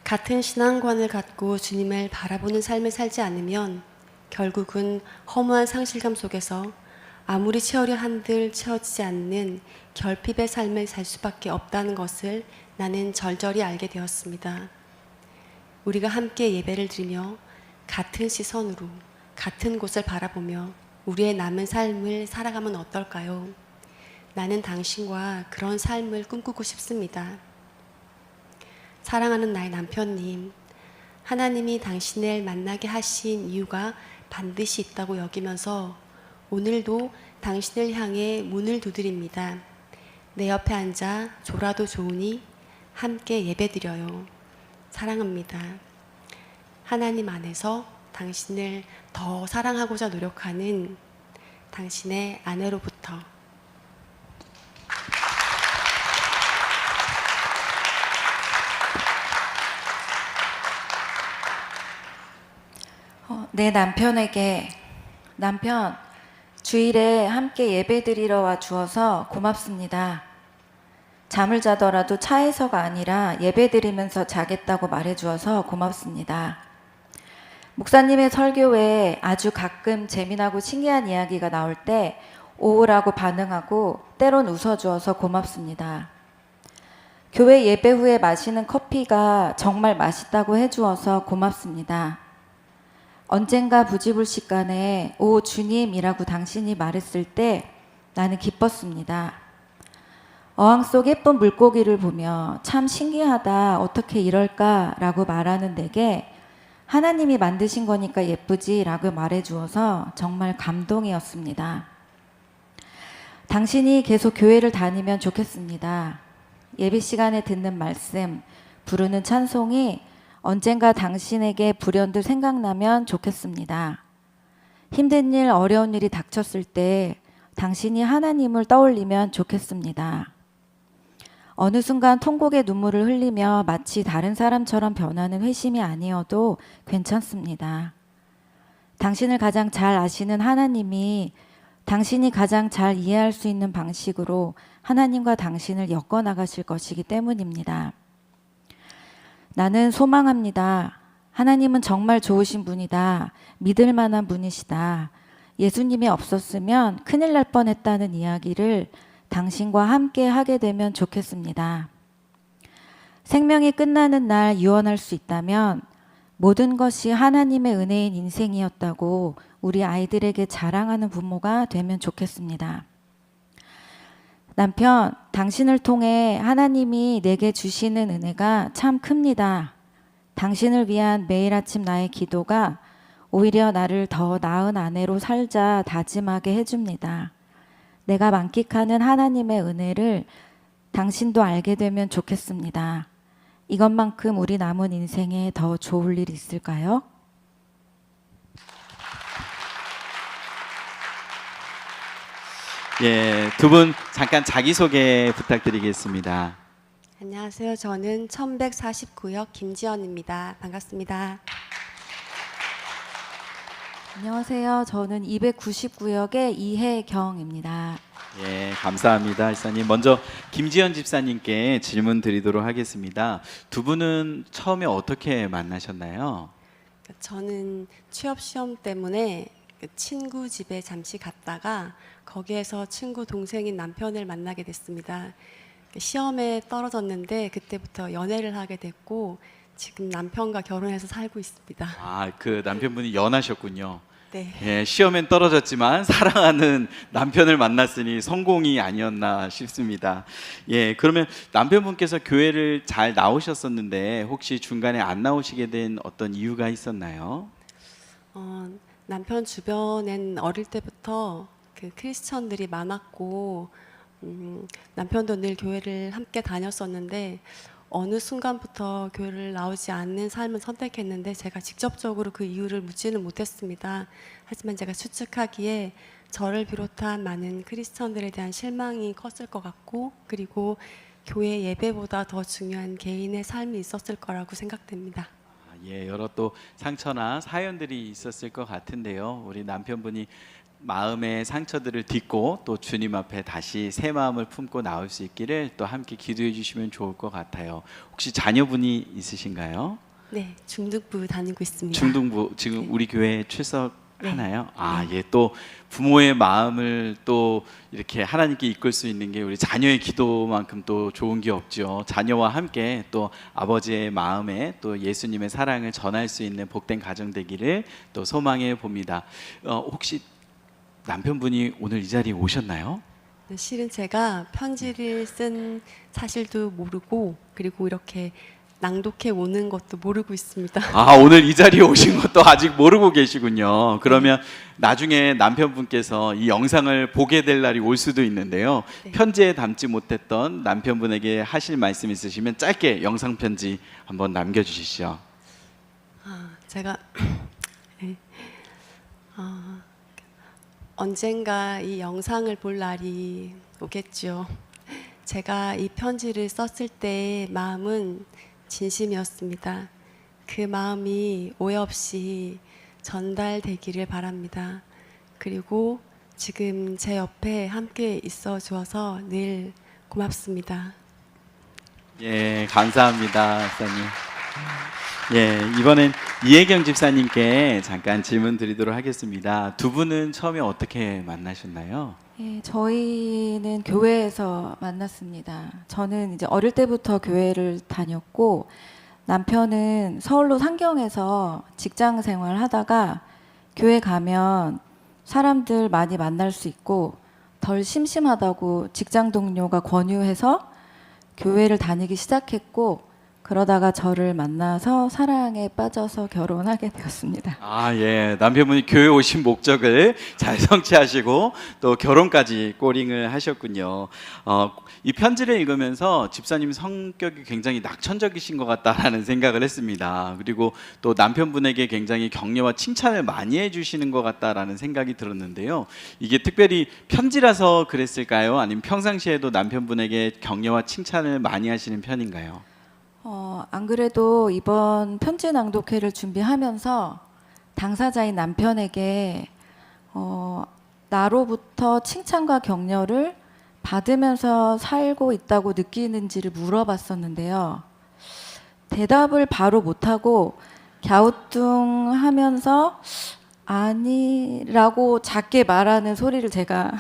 같은 신앙관을 갖고 주님을 바라보는 삶을 살지 않으면 결국은 허무한 상실감 속에서 아무리 채우려 한들 채워지지 않는 결핍의 삶을 살 수밖에 없다는 것을 나는 절절히 알게 되었습니다. 우리가 함께 예배를 드리며 같은 시선으로 같은 곳을 바라보며 우리의 남은 삶을 살아가면 어떨까요? 나는 당신과 그런 삶을 꿈꾸고 싶습니다. 사랑하는 나의 남편님, 하나님이 당신을 만나게 하신 이유가 반드시 있다고 여기면서 오늘도 당신을 향해 문을 두드립니다. 내 옆에 앉아 졸아도 좋으니 함께 예배드려요. 사랑합니다. 하나님 안에서 당신을 더 사랑하고자 노력하는 당신의 아내로부터. 내 남편에게 남편 주일에 함께 예배드리러 와 주어서 고맙습니다. 잠을 자더라도 차에서가 아니라 예배드리면서 자겠다고 말해 주어서 고맙습니다. 목사님의 설교에 아주 가끔 재미나고 신기한 이야기가 나올 때 오우라고 반응하고 때론 웃어주어서 고맙습니다. 교회 예배 후에 마시는 커피가 정말 맛있다고 해주어서 고맙습니다. 언젠가 부지불식간에 오 주님이라고 당신이 말했을 때 나는 기뻤습니다. 어항 속 예쁜 물고기를 보며 참 신기하다 어떻게 이럴까 라고 말하는 내게 하나님이 만드신 거니까 예쁘지 라고 말해 주어서 정말 감동이었습니다. 당신이 계속 교회를 다니면 좋겠습니다. 예배 시간에 듣는 말씀, 부르는 찬송이 언젠가 당신에게 불현듯 생각나면 좋겠습니다. 힘든 일, 어려운 일이 닥쳤을 때 당신이 하나님을 떠올리면 좋겠습니다. 어느 순간 통곡의 눈물을 흘리며 마치 다른 사람처럼 변하는 회심이 아니어도 괜찮습니다. 당신을 가장 잘 아시는 하나님이 당신이 가장 잘 이해할 수 있는 방식으로 하나님과 당신을 엮어 나가실 것이기 때문입니다. 나는 소망합니다. 하나님은 정말 좋으신 분이다. 믿을 만한 분이시다. 예수님이 없었으면 큰일 날 뻔했다는 이야기를 당신과 함께 하게 되면 좋겠습니다. 생명이 끝나는 날 유언할 수 있다면 모든 것이 하나님의 은혜인 인생이었다고 우리 아이들에게 자랑하는 부모가 되면 좋겠습니다. 남편, 당신을 통해 하나님이 내게 주시는 은혜가 참 큽니다. 당신을 위한 매일 아침 나의 기도가 오히려 나를 더 나은 아내로 살자 다짐하게 해줍니다. 내가 만끽하는 하나님의 은혜를 당신도 알게 되면 좋겠습니다. 이것만큼 우리 남은 인생에 더 좋을 일 있을까요? 예, 두 분 잠깐 자기소개 부탁드리겠습니다. 안녕하세요. 저는 1149역 김지연입니다. 반갑습니다. 안녕하세요. 저는 299역의 이혜경입니다. 예, 감사합니다, 집사님. 먼저 김지연 집사님께 질문 드리도록 하겠습니다. 두 분은 처음에 어떻게 만나셨나요? 저는 취업 시험 때문에 친구 집에 잠시 갔다가 거기에서 친구 동생인 남편을 만나게 됐습니다. 시험에 떨어졌는데 그때부터 연애를 하게 됐고 지금 남편과 결혼해서 살고 있습니다. 아, 그 남편분이 연하셨군요. 네. 예, 시험엔 떨어졌지만 사랑하는 남편을 만났으니 성공이 아니었나 싶습니다. 예, 그러면 남편분께서 교회를 잘 나오셨었는데 혹시 중간에 안 나오시게 된 어떤 이유가 있었나요? 남편 주변엔 어릴 때부터 그 크리스천들이 많았고 남편도 늘 교회를 함께 다녔었는데 어느 순간부터 교회를 나오지 않는 삶을 선택했는데 제가 직접적으로 그 이유를 묻지는 못했습니다. 하지만 제가 추측하기에 저를 비롯한 많은 크리스천들에 대한 실망이 컸을 것 같고 그리고 교회 예배보다 더 중요한 개인의 삶이 있었을 거라고 생각됩니다. 예, 여러 또 상처나 사연들이 있었을 것 같은데요. 우리 남편분이 마음의 상처들을 딛고 또 주님 앞에 다시 새 마음을 품고 나올 수 있기를 또 함께 기도해 주시면 좋을 것 같아요. 혹시 자녀분이 있으신가요? 네, 중등부 다니고 있습니다. 중등부 지금 네. 우리 교회에 출석하나요? 아, 예, 또 부모의 마음을 또 이렇게 하나님께 이끌 수 있는 게 우리 자녀의 기도만큼 또 좋은 게 없죠. 자녀와 함께 또 아버지의 마음에 또 예수님의 사랑을 전할 수 있는 복된 가정 되기를 또 소망해 봅니다. 혹시 남편분이 오늘 이 자리에 오셨나요? 네, 실은 제가 편지를 쓴 사실도 모르고 그리고 이렇게 낭독해 오는 것도 모르고 있습니다. 아, 오늘 이 자리에 오신 것도 아직 모르고 계시군요. 그러면 나중에 남편분께서 이 영상을 보게 될 날이 올 수도 있는데요. 네. 편지에 담지 못했던 남편분에게 하실 말씀 있으시면 짧게 영상 편지 한번 남겨주시죠. 제가 네. 언젠가 이 영상을 볼 날이 오겠죠. 제가 이 편지를 썼을 때의 마음은 진심이었습니다. 그 마음이 오해 없이 전달되기를 바랍니다. 그리고 지금 제 옆에 함께 있어 주어서 늘 고맙습니다. 예, 감사합니다, 집사님. 예, 이번엔 이혜경 집사님께 잠깐 질문 드리도록 하겠습니다. 두 분은 처음에 어떻게 만나셨나요? 예, 저희는 교회에서 만났습니다. 저는 이제 어릴 때부터 교회를 다녔고 남편은 서울로 상경해서 직장 생활 하다가 교회 가면 사람들 많이 만날 수 있고 덜 심심하다고 직장 동료가 권유해서 교회를 다니기 시작했고 그러다가 저를 만나서 사랑에 빠져서 결혼하게 되었습니다. 아, 예. 남편분이 교회 오신 목적을 잘 성취하시고 또 결혼까지 꼬링을 하셨군요. 이 편지를 읽으면서 집사님 성격이 굉장히 낙천적이신 것 같다라는 생각을 했습니다. 그리고 또 남편분에게 굉장히 격려와 칭찬을 많이 해주시는 것 같다라는 생각이 들었는데요. 이게 특별히 편지라서 그랬을까요? 아니면 평상시에도 남편분에게 격려와 칭찬을 많이 하시는 편인가요? 안 그래도 이번 편지 낭독회를 준비하면서 당사자인 남편에게 나로부터 칭찬과 격려를 받으면서 살고 있다고 느끼는지를 물어봤었는데요. 대답을 바로 못하고 갸우뚱하면서 아니라고 작게 말하는 소리를 제가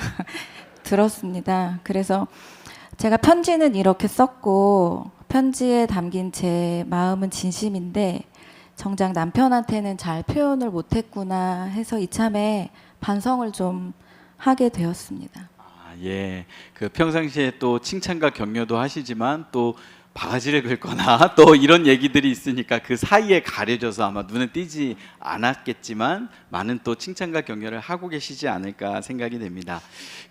들었습니다. 그래서 제가 편지는 이렇게 썼고 편지에 담긴 제 마음은 진심인데 정작 남편한테는 잘 표현을 못했구나 해서 이참에 반성을 좀 하게 되었습니다. 아, 예. 그 평상시에 또 칭찬과 격려도 하시지만 또 바가지를 긁거나 또 이런 얘기들이 있으니까 그 사이에 가려져서 아마 눈에 띄지 않았겠지만 많은 또 칭찬과 격려를 하고 계시지 않을까 생각이 됩니다.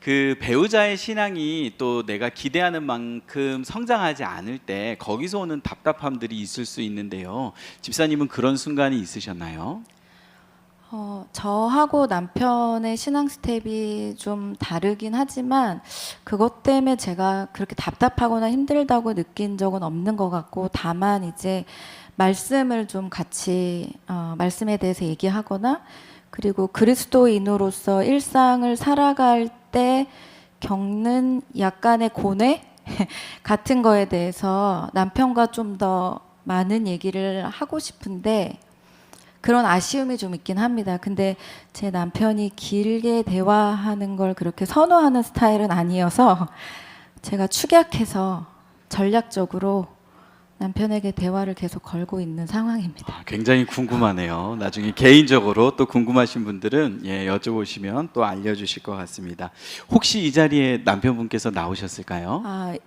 그 배우자의 신앙이 또 내가 기대하는 만큼 성장하지 않을 때 거기서 오는 답답함들이 있을 수 있는데요. 집사님은 그런 순간이 있으셨나요? 저하고 남편의 신앙 스텝이 좀 다르긴 하지만 그것 때문에 제가 그렇게 답답하거나 힘들다고 느낀 적은 없는 것 같고 다만 이제 말씀을 좀 같이 말씀에 대해서 얘기하거나 그리고 그리스도인으로서 일상을 살아갈 때 겪는 약간의 고뇌 같은 거에 대해서 남편과 좀 더 많은 얘기를 하고 싶은데 그런 아쉬움이 좀 있긴 합니다. 근데 제 남편이 길게 대화하는 걸 그렇게 선호하는 스타일은 아니어서 제가 축약해서 전략적으로 남편에게 대화를 계속 걸고 있는 상황입니다. 굉장히 궁금하네요. 나중에 개인적으로 또 궁금하신 분들은 여쭤보시면 또 알려주실 것 같습니다. 혹시 이 자리에 남편분께서 나오셨을까요?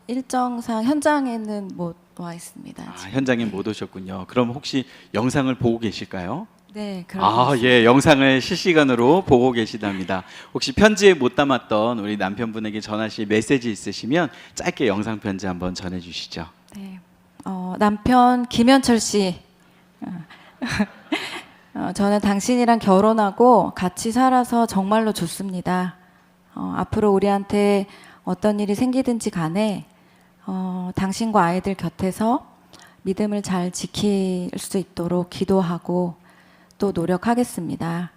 일정상 현장에는 못 와 있습니다. 현장에 못 오셨군요. 그럼 혹시 영상을 보고 계실까요? 네, 그렇습니다. 예, 영상을 실시간으로 보고 계시답니다. 혹시 편지에 못 담았던 우리 남편분에게 전하실 메시지 있으시면 짧게 영상 편지 한번 전해주시죠. 네, 남편 김현철 씨, 저는 당신이랑 결혼하고 같이 살아서 정말로 좋습니다. 앞으로 우리한테 어떤 일이 생기든지 간에 당신과 아이들 곁에서 믿음을 잘 지킬 수 있도록 기도하고 또 노력하겠습니다.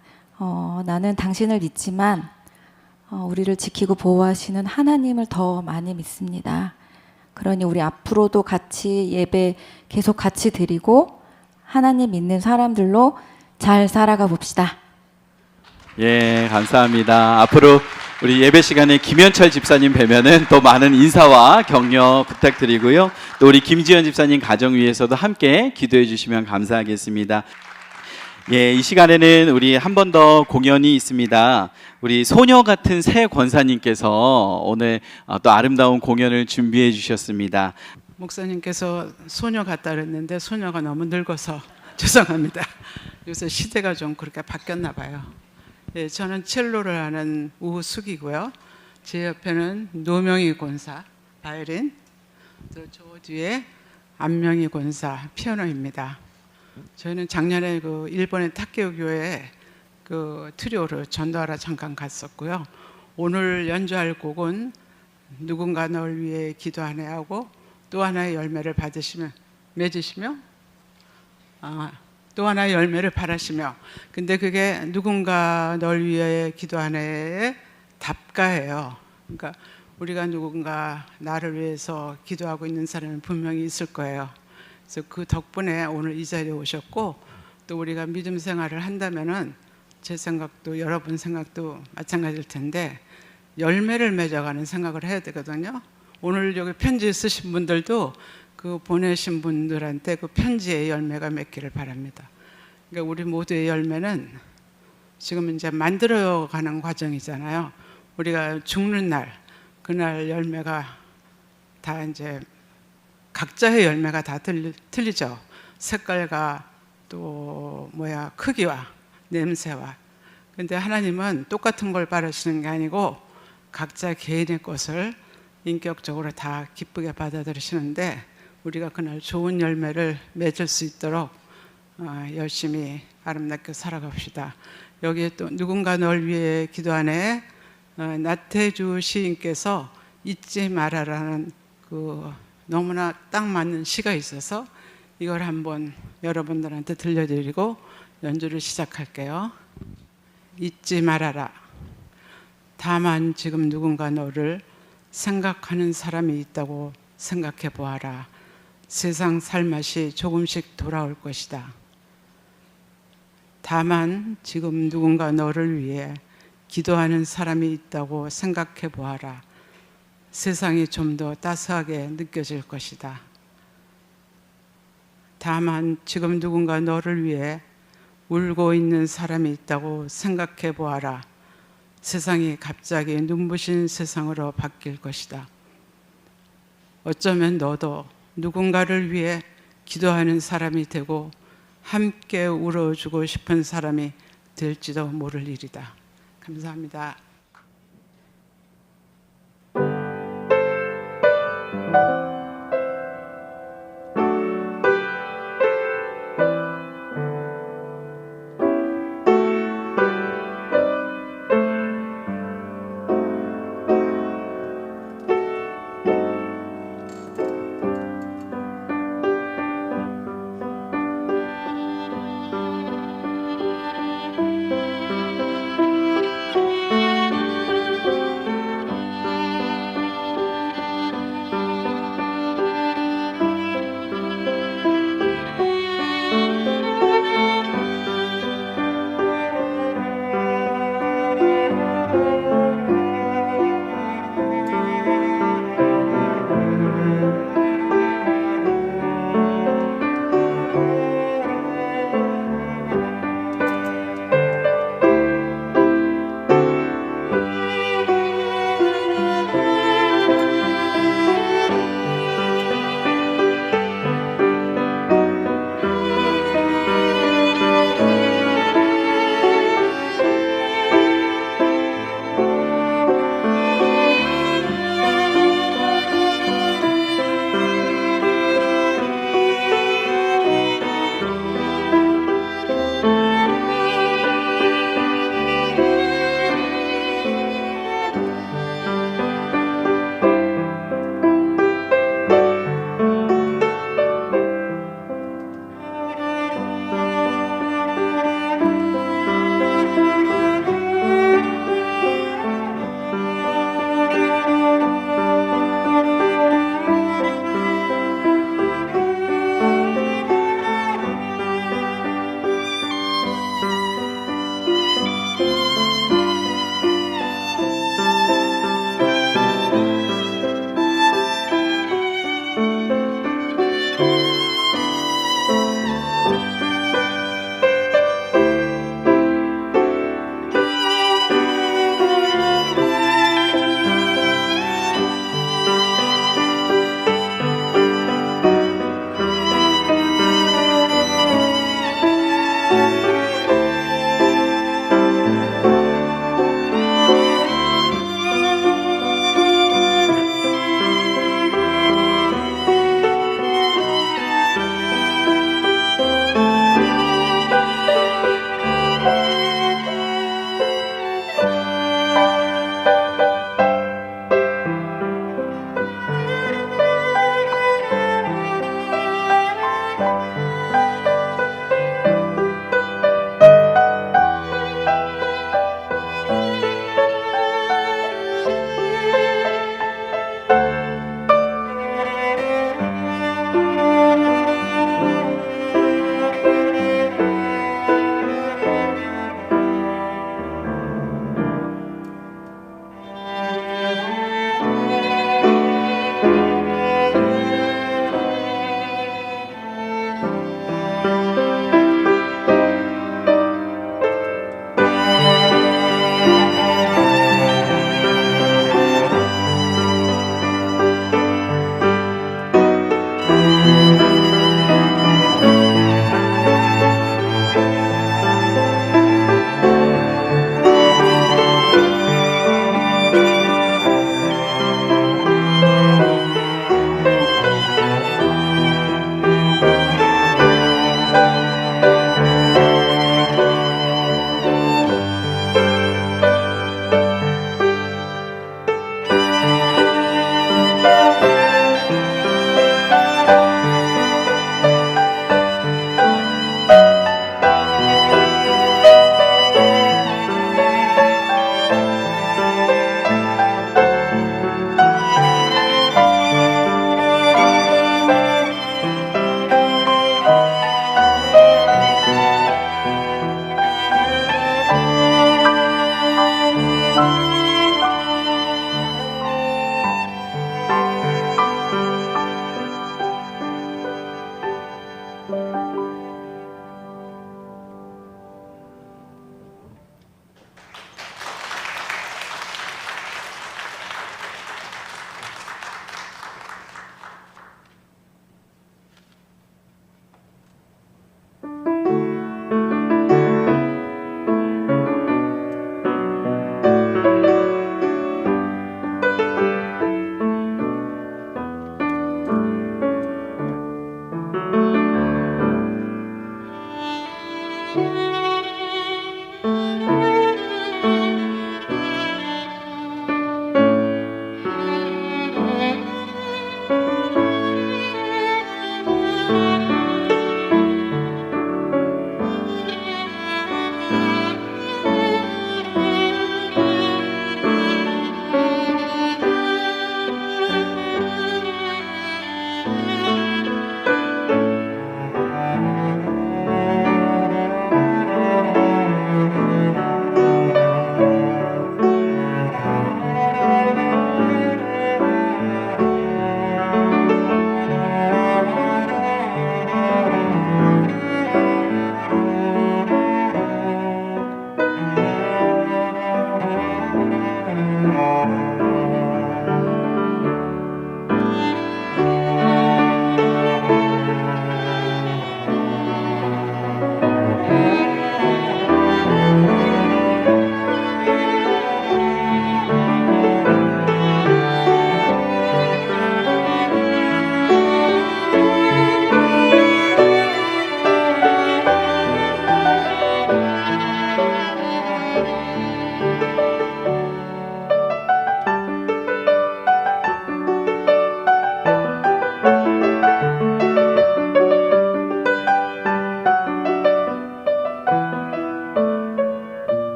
나는 당신을 믿지만 우리를 지키고 보호하시는 하나님을 더 많이 믿습니다. 그러니 우리 앞으로도 같이 예배 계속 같이 드리고 하나님 믿는 사람들로 잘 살아가 봅시다. 예, 감사합니다. 앞으로 우리 예배 시간에 김현철 집사님 뵈면은 또 많은 인사와 격려 부탁드리고요. 또 우리 김지연 집사님 가정 위해서도 함께 기도해 주시면 감사하겠습니다. 예, 이 시간에는 우리 한 번 더 공연이 있습니다. 우리 소녀 같은 새 권사님께서 오늘 또 아름다운 공연을 준비해 주셨습니다. 목사님께서 소녀 같다 그랬는데 소녀가 너무 늙어서 죄송합니다. 요새 시대가 좀 그렇게 바뀌었나 봐요. 예, 저는 첼로를 하는 우숙이고요. 제 옆에는 노명희 권사 바이올린, 또 저 뒤에 안명희 권사 피아노입니다. 저희는 작년에 그 일본의 타케오 교회에 그 트리오를 전도하러 잠깐 갔었고요. 오늘 연주할 곡은 누군가 널 위해 기도하네 하고 또 하나의 열매를 맺으시며 또 하나의 열매를 바라시며. 근데 그게 누군가 널 위해 기도하네의 답가예요. 그러니까 우리가 누군가 나를 위해서 기도하고 있는 사람은 분명히 있을 거예요. 그래서 그 덕분에 오늘 이 자리에 오셨고 또 우리가 믿음 생활을 한다면은 제 생각도 여러분 생각도 마찬가지일 텐데 열매를 맺어가는 생각을 해야 되거든요. 오늘 여기 편지 쓰신 분들도 그 보내신 분들한테 그 편지의 열매가 맺기를 바랍니다. 그러니까 우리 모두의 열매는 지금 이제 만들어가는 과정이잖아요. 우리가 죽는 날, 그날 열매가 다 이제 각자의 열매가 다 틀리죠. 색깔과 또 크기와 냄새와. 근데 하나님은 똑같은 걸 바라시는 게 아니고 각자 개인의 것을 인격적으로 다 기쁘게 받아들이시는데, 우리가 그날 좋은 열매를 맺을 수 있도록 열심히 아름답게 살아갑시다. 여기에 또 누군가 널 위해 기도하네, 나태주 시인께서 잊지 말아라는 그 너무나 딱 맞는 시가 있어서 이걸 한번 여러분들한테 들려드리고 연주를 시작할게요. 잊지 말아라. 다만 지금 누군가 너를 생각하는 사람이 있다고 생각해 보아라. 세상 살맛이 조금씩 돌아올 것이다. 다만 지금 누군가 너를 위해 기도하는 사람이 있다고 생각해 보아라. 세상이 좀 더 따스하게 느껴질 것이다. 다만 지금 누군가 너를 위해 울고 있는 사람이 있다고 생각해 보아라. 세상이 갑자기 눈부신 세상으로 바뀔 것이다. 어쩌면 너도 누군가를 위해 기도하는 사람이 되고 함께 울어주고 싶은 사람이 될지도 모를 일이다. 감사합니다.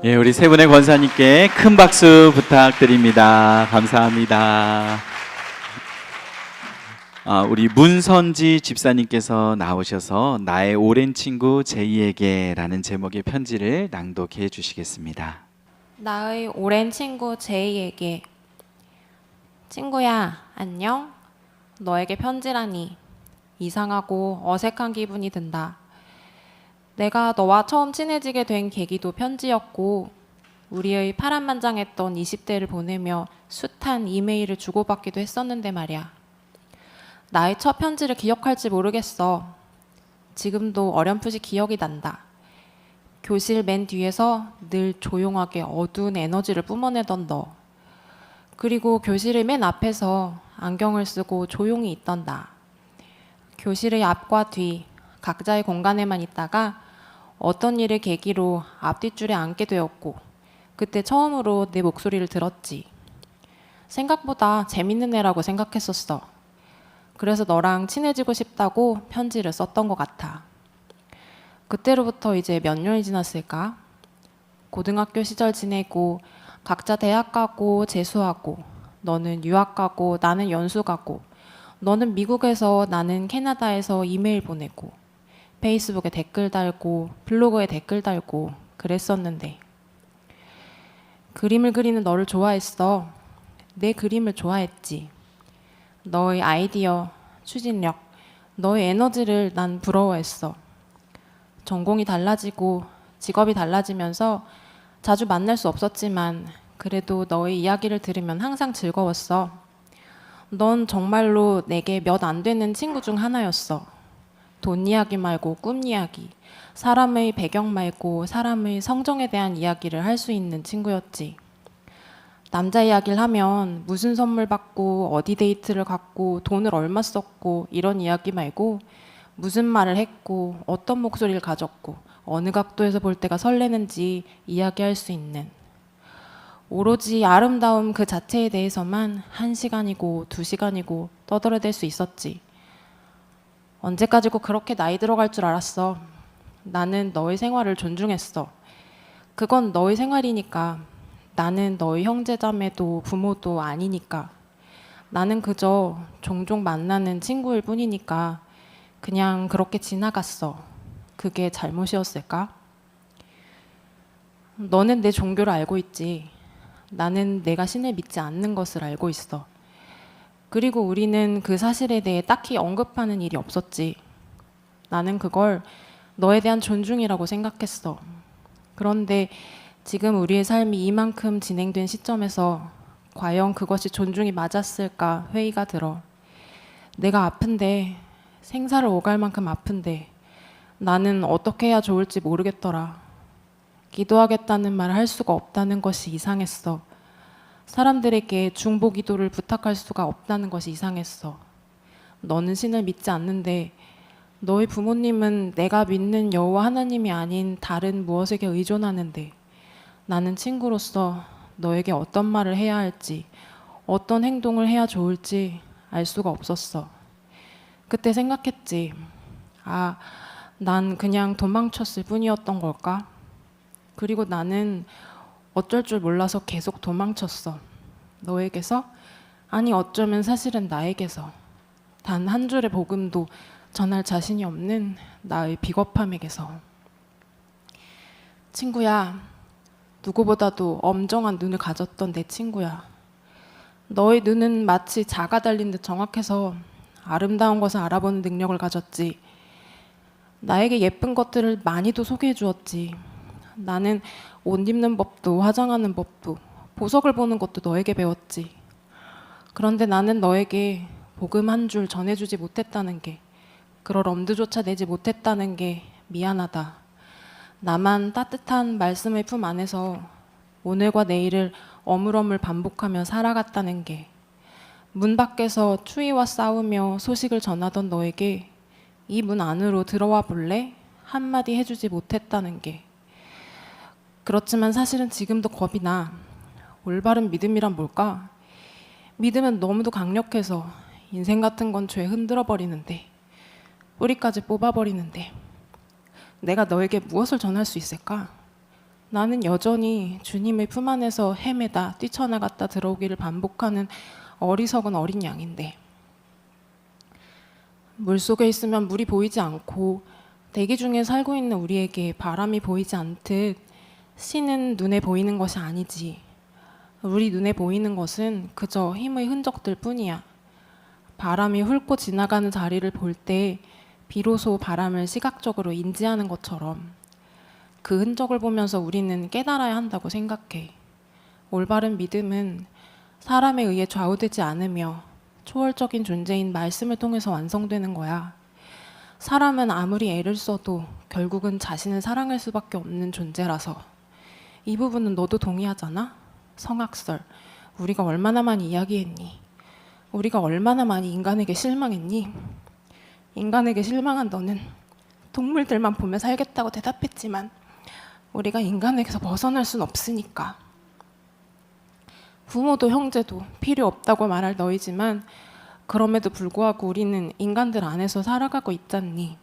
예, 우리 세 분의 권사님께 큰 박수 부탁드립니다. 감사합니다. 우리 문선지 집사님께서 나오셔서 나의 오랜 친구 제이에게라는 제목의 편지를 낭독해 주시겠습니다. 나의 오랜 친구 제이에게. 친구야, 안녕? 너에게 편지라니. 이상하고 어색한 기분이 든다. 내가 너와 처음 친해지게 된 계기도 편지였고, 우리의 파란만장했던 20대를 보내며 숱한 이메일을 주고받기도 했었는데 말이야. 나의 첫 편지를 기억할지 모르겠어. 지금도 어렴풋이 기억이 난다. 교실 맨 뒤에서 늘 조용하게 어두운 에너지를 뿜어내던 너. 그리고 교실의 맨 앞에서 안경을 쓰고 조용히 있던 나. 교실의 앞과 뒤 각자의 공간에만 있다가 어떤 일을 계기로 앞뒷줄에 앉게 되었고 그때 처음으로 내 목소리를 들었지. 생각보다 재밌는 애라고 생각했었어. 그래서 너랑 친해지고 싶다고 편지를 썼던 것 같아. 그때로부터 이제 몇 년이 지났을까? 고등학교 시절 지내고 각자 대학 가고 재수하고 너는 유학 가고 나는 연수 가고 너는 미국에서 나는 캐나다에서 이메일 보내고 페이스북에 댓글 달고 블로그에 댓글 달고 그랬었는데 그림을 그리는 너를 좋아했어. 내 그림을 좋아했지. 너의 아이디어, 추진력, 너의 에너지를 난 부러워했어. 전공이 달라지고 직업이 달라지면서 자주 만날 수 없었지만 그래도 너의 이야기를 들으면 항상 즐거웠어. 넌 정말로 내게 몇 안 되는 친구 중 하나였어. 돈 이야기 말고 꿈 이야기, 사람의 배경 말고 사람의 성정에 대한 이야기를 할 수 있는 친구였지. 남자 이야기를 하면 무슨 선물 받고 어디 데이트를 갔고 돈을 얼마 썼고 이런 이야기 말고 무슨 말을 했고 어떤 목소리를 가졌고 어느 각도에서 볼 때가 설레는지 이야기할 수 있는 오로지 아름다움 그 자체에 대해서만 1시간이고 2시간이고 떠들어댈 수 있었지. 언제까지고 그렇게 나이 들어갈 줄 알았어. 나는 너의 생활을 존중했어. 그건 너의 생활이니까. 나는 너의 형제자매도 부모도 아니니까. 나는 그저 종종 만나는 친구일 뿐이니까 그냥 그렇게 지나갔어. 그게 잘못이었을까? 너는 내 종교를 알고 있지. 나는 내가 신을 믿지 않는 것을 알고 있어. 그리고 우리는 그 사실에 대해 딱히 언급하는 일이 없었지. 나는 그걸 너에 대한 존중이라고 생각했어. 그런데 지금 우리의 삶이 이만큼 진행된 시점에서 과연 그것이 존중이 맞았을까 회의가 들어. 내가 아픈데, 생사를 오갈 만큼 아픈데 나는 어떻게 해야 좋을지 모르겠더라. 기도하겠다는 말을 할 수가 없다는 것이 이상했어. 사람들에게 중보 기도를 부탁할 수가 없다는 것이 이상했어. 너는 신을 믿지 않는데 너의 부모님은 내가 믿는 여호와 하나님이 아닌 다른 무엇에게 의존하는데 나는 친구로서 너에게 어떤 말을 해야 할지 어떤 행동을 해야 좋을지 알 수가 없었어. 그때 생각했지. 아, 난 그냥 도망쳤을 뿐이었던 걸까? 그리고 나는 어쩔 줄 몰라서 계속 도망쳤어. 너에게서? 아니 어쩌면 사실은 나에게서. 단 한 줄의 복음도 전할 자신이 없는 나의 비겁함에게서. 친구야, 누구보다도 엄정한 눈을 가졌던 내 친구야. 너의 눈은 마치 자가 달린 듯 정확해서 아름다운 것을 알아보는 능력을 가졌지. 나에게 예쁜 것들을 많이도 소개해 주었지. 나는 옷 입는 법도 화장하는 법도 보석을 보는 것도 너에게 배웠지. 그런데 나는 너에게 복음 한 줄 전해주지 못했다는 게, 그럴 엄두조차 내지 못했다는 게 미안하다. 나만 따뜻한 말씀의 품 안에서 오늘과 내일을 어물어물 반복하며 살아갔다는 게, 문 밖에서 추위와 싸우며 소식을 전하던 너에게 이 문 안으로 들어와 볼래? 한마디 해주지 못했다는 게. 그렇지만 사실은 지금도 겁이 나. 올바른 믿음이란 뭘까? 믿음은 너무도 강력해서 인생 같은 건 죄 흔들어 버리는데, 뿌리까지 뽑아버리는데 내가 너에게 무엇을 전할 수 있을까? 나는 여전히 주님의 품 안에서 헤매다 뛰쳐나갔다 들어오기를 반복하는 어리석은 어린 양인데, 물속에 있으면 물이 보이지 않고 대기 중에 살고 있는 우리에게 바람이 보이지 않듯 신은 눈에 보이는 것이 아니지. 우리 눈에 보이는 것은 그저 힘의 흔적들 뿐이야. 바람이 훑고 지나가는 자리를 볼 때 비로소 바람을 시각적으로 인지하는 것처럼 그 흔적을 보면서 우리는 깨달아야 한다고 생각해. 올바른 믿음은 사람에 의해 좌우되지 않으며 초월적인 존재인 말씀을 통해서 완성되는 거야. 사람은 아무리 애를 써도 결국은 자신을 사랑할 수밖에 없는 존재라서. 이 부분은 너도 동의하잖아? 성악설, 우리가 얼마나 많이 이야기했니? 우리가 얼마나 많이 인간에게 실망했니? 인간에게 실망한 너는 동물들만 보며 살겠다고 대답했지만 우리가 인간에게서 벗어날 순 없으니까. 부모도 형제도 필요 없다고 말할 너희지만 그럼에도 불구하고 우리는 인간들 안에서 살아가고 있잖니.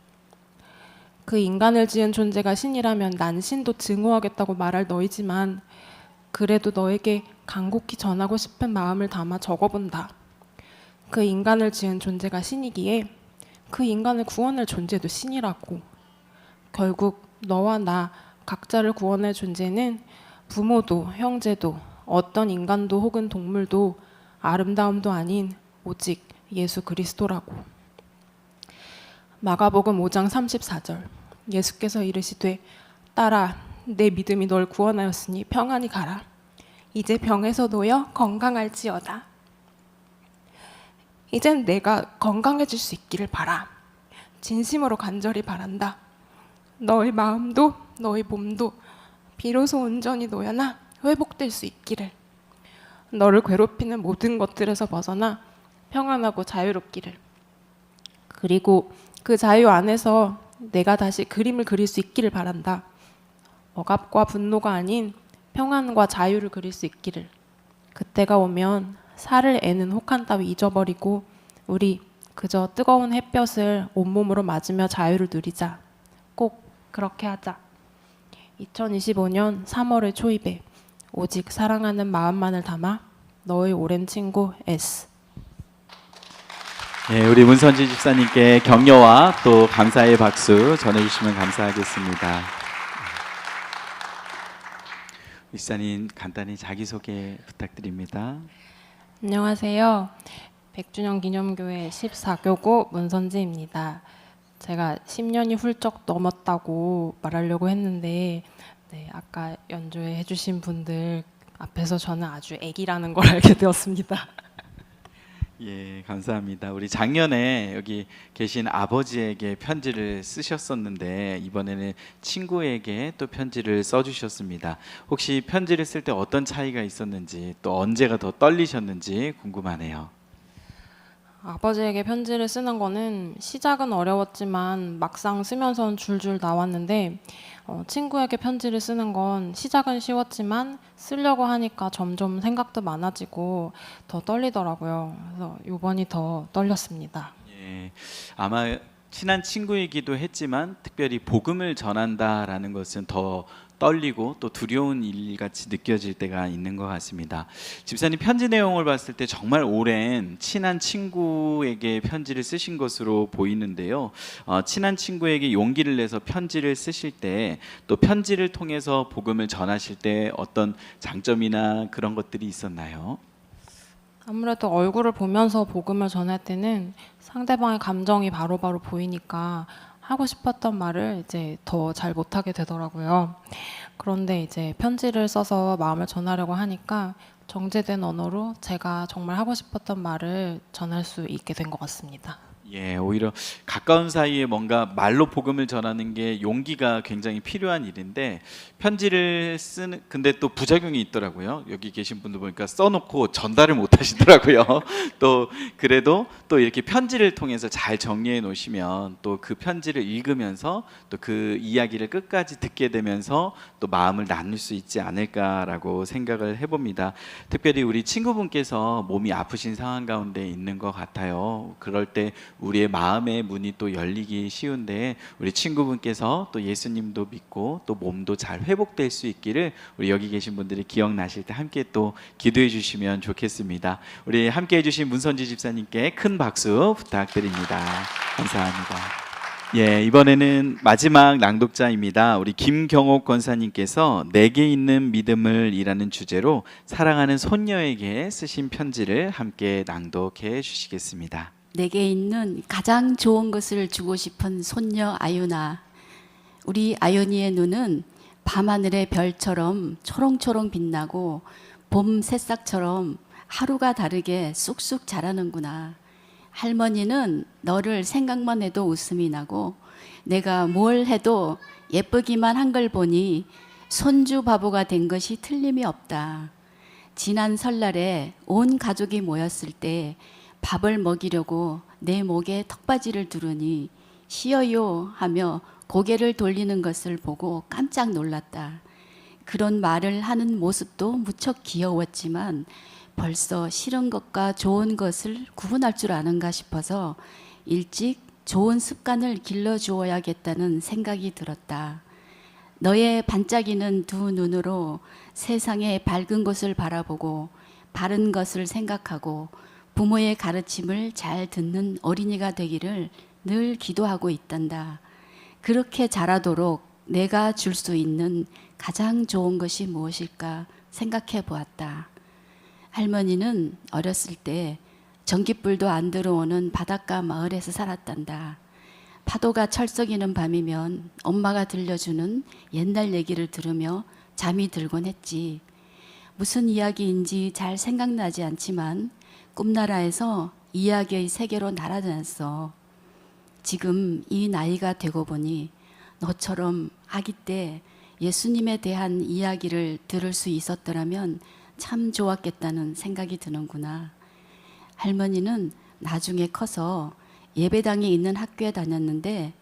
그 인간을 지은 존재가 신이라면 난 신도 증오하겠다고 말할 너희지만 그래도 너에게 간곡히 전하고 싶은 마음을 담아 적어본다. 그 인간을 지은 존재가 신이기에 그 인간을 구원할 존재도 신이라고. 결국 너와 나 각자를 구원할 존재는 부모도 형제도 어떤 인간도 혹은 동물도 아름다움도 아닌 오직 예수 그리스도라고. 마가복음 5장 34절 예수께서 이르시되 딸아 내 믿음이 널 구원하였으니 평안히 가라. 이제 병에서 놓여 건강할지어다. 이젠 내가 건강해질 수 있기를 바라. 진심으로 간절히 바란다. 너의 마음도 너의 몸도 비로소 온전히 놓여나 회복될 수 있기를. 너를 괴롭히는 모든 것들에서 벗어나 평안하고 자유롭기를. 그리고 그 자유 안에서 내가 다시 그림을 그릴 수 있기를 바란다. 억압과 분노가 아닌 평안과 자유를 그릴 수 있기를. 그때가 오면 살을 애는 혹한 따위 잊어버리고 우리 그저 뜨거운 햇볕을 온몸으로 맞으며 자유를 누리자. 꼭 그렇게 하자. 2025년 3월의 초입에 오직 사랑하는 마음만을 담아 너의 오랜 친구 S. 예, 우리 문선지 집사님께 격려와 또 감사의 박수 전해주시면 감사하겠습니다. 집사님 간단히 자기소개 부탁드립니다. 안녕하세요. 백주년 기념교회 14교구 문선지입니다. 제가 10년이 훌쩍 넘었다고 말하려고 했는데 아까 연주회 해주신 분들 앞에서 저는 아주 애기라는 걸 알게 되었습니다. 예, 감사합니다. 우리 작년에 여기 계신 아버지에게 편지를 쓰셨었는데 이번에는 친구에게 또 편지를 써주셨습니다. 혹시 편지를 쓸 때 어떤 차이가 있었는지 또 언제가 더 떨리셨는지 궁금하네요. 아버지에게 편지를 쓰는 거는 시작은 어려웠지만 막상 쓰면서는 줄줄 나왔는데 친구에게 편지를 쓰는 건 시작은 쉬웠지만 쓰려고 하니까 점점 생각도 많아지고 더 떨리더라고요. 그래서 이번이 더 떨렸습니다. 예, 아마 친한 친구이기도 했지만 특별히 복음을 전한다라는 것은 더 떨리고 또 두려운 일같이 느껴질 때가 있는 것 같습니다. 집사님 편지 내용을 봤을 때 정말 오랜 친한 친구에게 편지를 쓰신 것으로 보이는데요. 친한 친구에게 용기를 내서 편지를 쓰실 때 또 편지를 통해서 복음을 전하실 때 어떤 장점이나 그런 것들이 있었나요? 아무래도 얼굴을 보면서 복음을 전할 때는 상대방의 감정이 바로바로 보이니까 하고 싶었던 말을 이제 더 잘 못하게 되더라고요. 그런데 이제 편지를 써서 마음을 전하려고 하니까 정제된 언어로 제가 정말 하고 싶었던 말을 전할 수 있게 된 것 같습니다. 예, 오히려 가까운 사이에 뭔가 말로 복음을 전하는 게 용기가 굉장히 필요한 일인데 편지를 쓰는 근데 또 부작용이 있더라고요. 여기 계신 분들 보니까 써놓고 전달을 못 하시더라고요. 또 그래도 또 이렇게 편지를 통해서 잘 정리해 놓으시면 또 그 편지를 읽으면서 또 그 이야기를 끝까지 듣게 되면서 또 마음을 나눌 수 있지 않을까라고 생각을 해봅니다. 특별히 우리 친구분께서 몸이 아프신 상황 가운데 있는 것 같아요. 그럴 때 우리의 마음의 문이 또 열리기 쉬운데 우리 친구분께서 또 예수님도 믿고 또 몸도 잘 회복될 수 있기를 우리 여기 계신 분들이 기억나실 때 함께 또 기도해 주시면 좋겠습니다. 우리 함께 해주신 문선지 집사님께 큰 박수 부탁드립니다. 감사합니다. 예, 이번에는 마지막 낭독자입니다. 우리 김경옥 권사님께서 내게 있는 믿음을 이라는 주제로 사랑하는 손녀에게 쓰신 편지를 함께 낭독해 주시겠습니다. 내게 있는 가장 좋은 것을 주고 싶은 손녀 아윤아. 우리 아윤이의 눈은 밤하늘의 별처럼 초롱초롱 빛나고 봄 새싹처럼 하루가 다르게 쑥쑥 자라는구나. 할머니는 너를 생각만 해도 웃음이 나고 내가 뭘 해도 예쁘기만 한 걸 보니 손주 바보가 된 것이 틀림이 없다. 지난 설날에 온 가족이 모였을 때 밥을 먹이려고 내 목에 턱받이를 두르니 쉬어요 하며 고개를 돌리는 것을 보고 깜짝 놀랐다. 그런 말을 하는 모습도 무척 귀여웠지만 벌써 싫은 것과 좋은 것을 구분할 줄 아는가 싶어서 일찍 좋은 습관을 길러주어야겠다는 생각이 들었다. 너의 반짝이는 두 눈으로 세상의 밝은 곳을 바라보고 바른 것을 생각하고 부모의 가르침을 잘 듣는 어린이가 되기를 늘 기도하고 있단다. 그렇게 자라도록 내가 줄 수 있는 가장 좋은 것이 무엇일까 생각해 보았다. 할머니는 어렸을 때 전깃불도 안 들어오는 바닷가 마을에서 살았단다. 파도가 철썩이는 밤이면 엄마가 들려주는 옛날 얘기를 들으며 잠이 들곤 했지. 무슨 이야기인지 잘 생각나지 않지만 꿈나라에서 이야기의 세계로 날아다녔어. 지금 이 나이가 되고 보니 너처럼 아기 때 예수님에 대한 이야기를 들을 수 있었더라면 참 좋았겠다는 생각이 드는구나. 할머니는 나중에 커서 예배당에 있는 학교에 다녔는데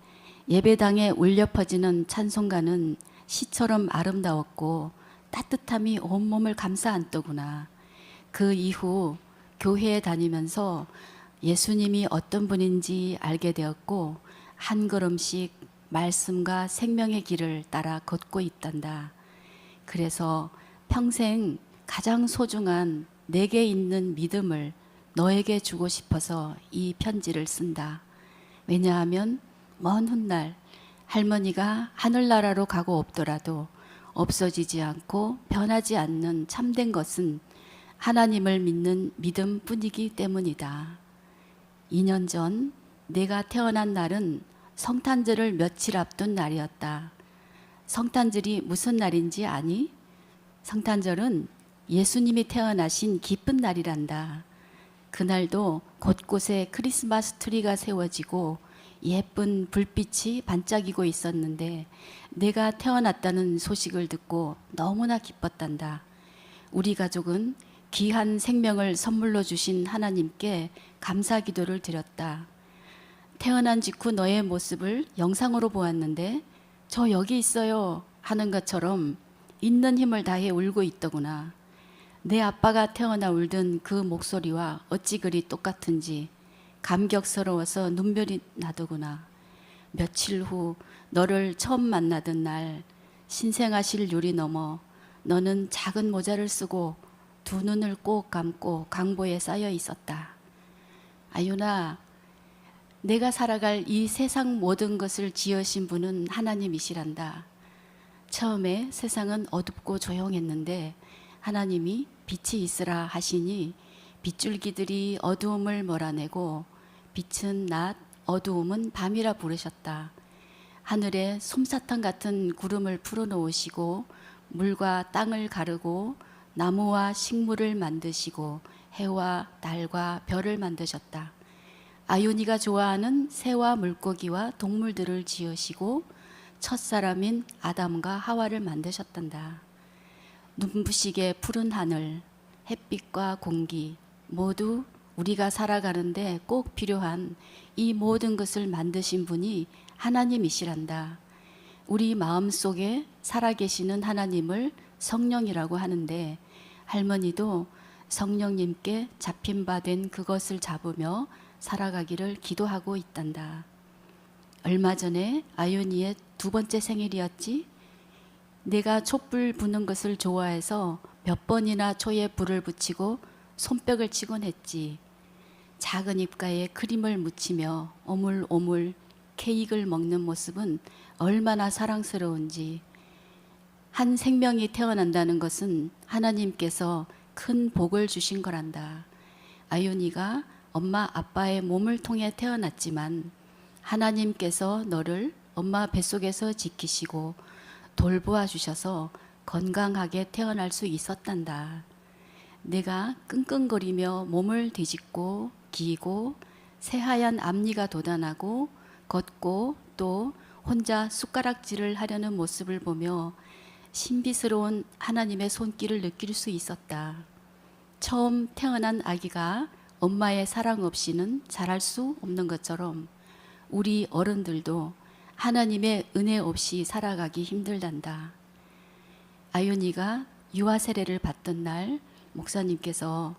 예배당에 울려 퍼지는 찬송가는 시처럼 아름다웠고 따뜻함이 온몸을 감싸 안더구나. 그 이후 교회에 다니면서 예수님이 어떤 분인지 알게 되었고 한 걸음씩 말씀과 생명의 길을 따라 걷고 있단다. 그래서 평생 가장 소중한 내게 있는 믿음을 너에게 주고 싶어서 이 편지를 쓴다. 왜냐하면 먼 훗날 할머니가 하늘나라로 가고 없더라도 없어지지 않고 변하지 않는 참된 것은 하나님을 믿는 믿음뿐이기 때문이다. 2년 전 내가 태어난 날은 성탄절을 며칠 앞둔 날이었다. 성탄절이 무슨 날인지 아니? 성탄절은 예수님이 태어나신 기쁜 날이란다. 그날도 곳곳에 크리스마스 트리가 세워지고 예쁜 불빛이 반짝이고 있었는데 내가 태어났다는 소식을 듣고 너무나 기뻤단다. 우리 가족은 귀한 생명을 선물로 주신 하나님께 감사 기도를 드렸다. 태어난 직후 너의 모습을 영상으로 보았는데 저 여기 있어요 하는 것처럼 있는 힘을 다해 울고 있더구나. 내 아빠가 태어나 울던 그 목소리와 어찌 그리 똑같은지 감격스러워서 눈물이 나더구나. 며칠 후 너를 처음 만나던 날 신생아실 유리 너머 너는 작은 모자를 쓰고 두 눈을 꼭 감고 강보에 쌓여 있었다. 아윤아, 내가 살아갈 이 세상 모든 것을 지으신 분은 하나님이시란다. 처음에 세상은 어둡고 조용했는데 하나님이 빛이 있으라 하시니 빗줄기들이 어두움을 몰아내고 빛은 낮, 어두움은 밤이라 부르셨다. 하늘에 솜사탕 같은 구름을 풀어놓으시고 물과 땅을 가르고 나무와 식물을 만드시고 해와 달과 별을 만드셨다. 아윤이가 좋아하는 새와 물고기와 동물들을 지으시고 첫사람인 아담과 하와를 만드셨단다. 눈부시게 푸른 하늘, 햇빛과 공기 모두 우리가 살아가는데 꼭 필요한 이 모든 것을 만드신 분이 하나님이시란다. 우리 마음속에 살아계시는 하나님을 성령이라고 하는데 할머니도 성령님께 잡힌 바 된 그것을 잡으며 살아가기를 기도하고 있단다. 얼마 전에 아윤이의 2번째 생일이었지? 내가 촛불 부는 것을 좋아해서 몇 번이나 초에 불을 붙이고 손뼉을 치곤 했지. 작은 입가에 크림을 묻히며 오물오물 케이크를 먹는 모습은 얼마나 사랑스러운지. 한 생명이 태어난다는 것은 하나님께서 큰 복을 주신 거란다. 아윤이가 엄마 아빠의 몸을 통해 태어났지만 하나님께서 너를 엄마 뱃속에서 지키시고 돌보아 주셔서 건강하게 태어날 수 있었단다. 내가 끙끙거리며 몸을 뒤집고 기고 새하얀 앞니가 돋아나고 걷고 또 혼자 숟가락질을 하려는 모습을 보며 신비스러운 하나님의 손길을 느낄 수 있었다. 처음 태어난 아기가 엄마의 사랑 없이는 자랄 수 없는 것처럼 우리 어른들도 하나님의 은혜 없이 살아가기 힘들단다. 아윤이가 유아 세례를 받던 날 목사님께서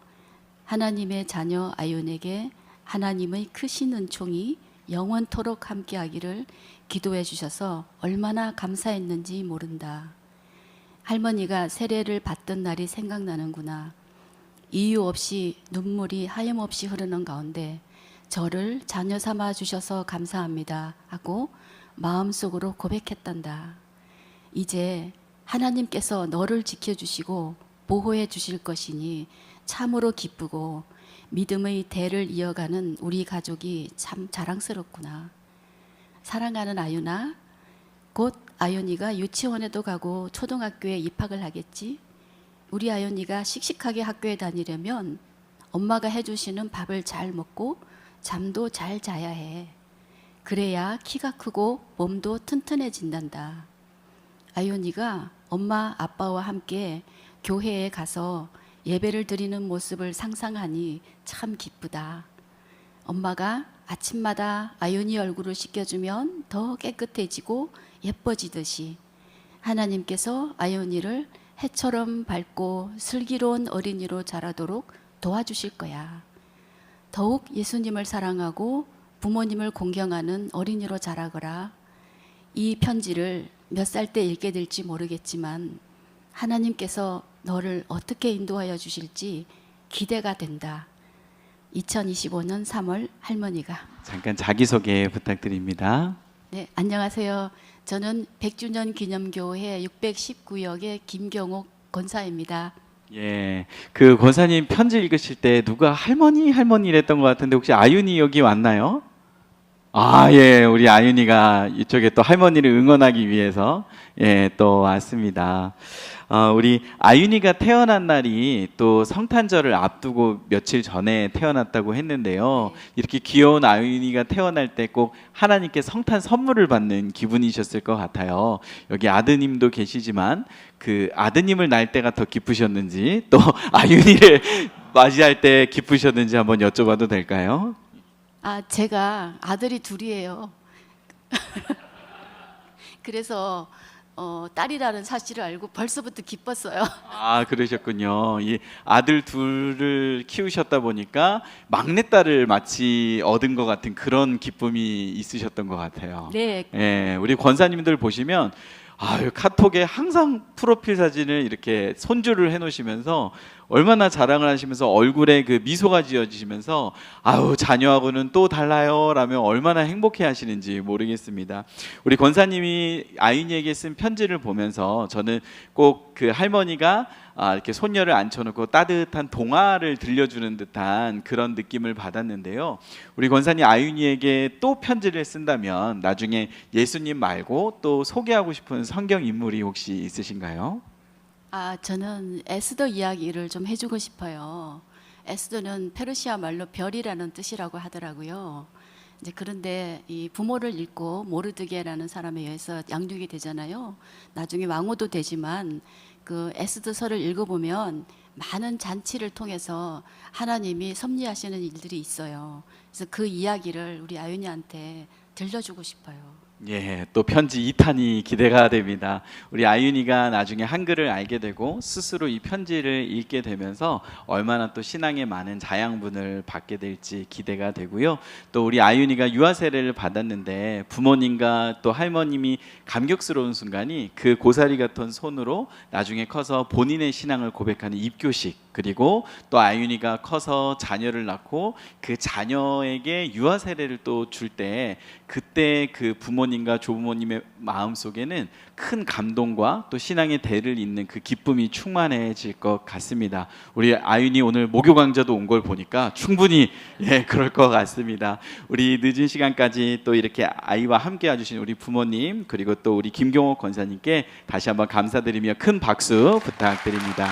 하나님의 자녀 아윤에게 하나님의 크신 은총이 영원토록 함께하기를 기도해 주셔서 얼마나 감사했는지 모른다. 할머니가 세례를 받던 날이 생각나는구나. 이유 없이 눈물이 하염없이 흐르는 가운데 저를 자녀 삼아 주셔서 감사합니다 하고 마음속으로 고백했단다. 이제 하나님께서 너를 지켜주시고 보호해 주실 것이니 참으로 기쁘고 믿음의 대를 이어가는 우리 가족이 참 자랑스럽구나. 사랑하는 아윤아, 곧 아윤이가 유치원에도 가고 초등학교에 입학을 하겠지. 우리 아윤이가 씩씩하게 학교에 다니려면 엄마가 해주시는 밥을 잘 먹고 잠도 잘 자야 해. 그래야 키가 크고 몸도 튼튼해진단다. 아윤이가 엄마 아빠와 함께 교회에 가서 예배를 드리는 모습을 상상하니 참 기쁘다. 엄마가 아침마다 아윤이 얼굴을 씻겨주면 더 깨끗해지고 예뻐지듯이 하나님께서 아윤이를 해처럼 밝고 슬기로운 어린이로 자라도록 도와주실 거야. 더욱 예수님을 사랑하고 부모님을 공경하는 어린이로 자라거라. 이 편지를 몇 살 때 읽게 될지 모르겠지만 하나님께서 너를 어떻게 인도하여 주실지 기대가 된다. 2025년 3월 할머니가. 잠깐 자기소개 부탁드립니다. 네, 안녕하세요. 저는 100주년 기념교회 619역의 김경옥 권사입니다. 예, 그 권사님 편지 읽으실 때 누가 할머니 이랬던 것 같은데 혹시 아윤이 여기 왔나요? 아, 예, 우리 아윤이가 이쪽에 또 할머니를 응원하기 위해서 또 왔습니다. 우리 아윤이가 태어난 날이 또 성탄절을 앞두고 며칠 전에 태어났다고 했는데요. 이렇게 귀여운 아윤이가 태어날 때 꼭 하나님께 성탄 선물을 받는 기분이셨을 것 같아요. 여기 아드님도 계시지만 그 아드님을 낳을 때가 더 기쁘셨는지 또 아윤이를 맞이할 때 기쁘셨는지 한번 여쭤봐도 될까요? 아, 제가 아들이 둘이에요. 그래서 딸이라는 사실을 알고 벌써부터 기뻤어요. 아, 그러셨군요. 이 아들 둘을 키우셨다 보니까 막내딸을 마치 얻은 것 같은 그런 기쁨이 있으셨던 것 같아요. 네, 예, 우리 권사님들 보시면 아유, 카톡에 항상 프로필 사진을 이렇게 손주를 해놓으시면서 얼마나 자랑을 하시면서 얼굴에 그 미소가 지어지시면서 아유, 자녀하고는 또 달라요 라며 얼마나 행복해 하시는지 모르겠습니다. 우리 권사님이 아윤이에게 쓴 편지를 보면서 저는 꼭 그 할머니가 이렇게 손녀를 앉혀놓고 따뜻한 동화를 들려주는 듯한 그런 느낌을 받았는데요. 우리 권사님 아윤이에게 또 편지를 쓴다면 나중에 예수님 말고 또 소개하고 싶은 성경 인물이 혹시 있으신가요? 아, 저는 에스더 이야기를 좀 해주고 싶어요. 에스더는 페르시아 말로 별이라는 뜻이라고 하더라고요. 이제 그런데 이 부모를 잃고 모르드게라는 사람에 의해서 양육이 되잖아요. 나중에 왕후도 되지만 그 에스더서를 읽어보면 많은 잔치를 통해서 하나님이 섭리하시는 일들이 있어요. 그래서 그 이야기를 우리 아윤이한테 들려주고 싶어요. 예, 또 편지 2탄이 기대가 됩니다. 우리 아윤이가 나중에 한글을 알게 되고 스스로 이 편지를 읽게 되면서 얼마나 또 신앙의 많은 자양분을 받게 될지 기대가 되고요. 또 우리 아윤이가 유아 세례를 받았는데 부모님과 또 할머님이 감격스러운 순간이 그 고사리 같은 손으로 나중에 커서 본인의 신앙을 고백하는 입교식 그리고 또 아윤이가 커서 자녀를 낳고 그 자녀에게 유아 세례를 또 줄 때 그때 그 부모님과 조부모님의 마음 속에는 큰 감동과 또 신앙의 대를 잇는 그 기쁨이 충만해질 것 같습니다. 우리 아윤이 오늘 목요 강좌도 온 걸 보니까 충분히 그럴 것 같습니다. 우리 늦은 시간까지 또 이렇게 아이와 함께 와주신 우리 부모님 그리고 또 우리 김경호 권사님께 다시 한번 감사드리며 큰 박수 부탁드립니다.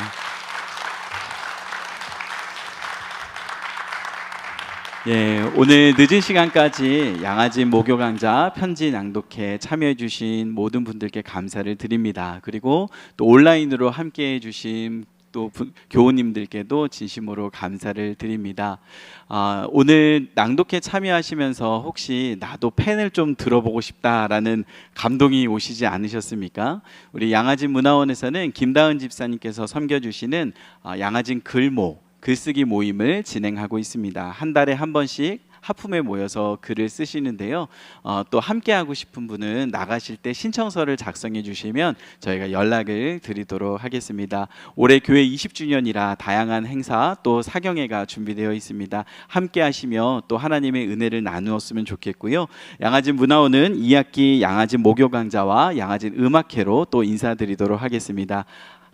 오늘 늦은 시간까지 양아진 목요 강좌 편지 낭독회 참여해 주신 모든 분들께 감사를 드립니다. 그리고 또 온라인으로 함께 해 주신 또 교우님들께도 진심으로 감사를 드립니다. 오늘 낭독회 참여하시면서 혹시 나도 펜을 좀 들어보고 싶다라는 감동이 오시지 않으셨습니까? 우리 양아진 문화원에서는 김다은 집사님께서 섬겨주시는 양아진 글쓰기 모임을 진행하고 있습니다. 한 달에 한 번씩 하품에 모여서 글을 쓰시는데요. 또 함께 하고 싶은 분은 나가실 때 신청서를 작성해 주시면 저희가 연락을 드리도록 하겠습니다. 올해 교회 20주년이라 다양한 행사 또 사경회가 준비되어 있습니다. 함께 하시며 또 하나님의 은혜를 나누었으면 좋겠고요. 양아진 문화원은 2학기 양아진 목요 강좌와 양아진 음악회로 또 인사드리도록 하겠습니다.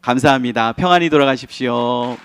감사합니다. 평안히 돌아가십시오.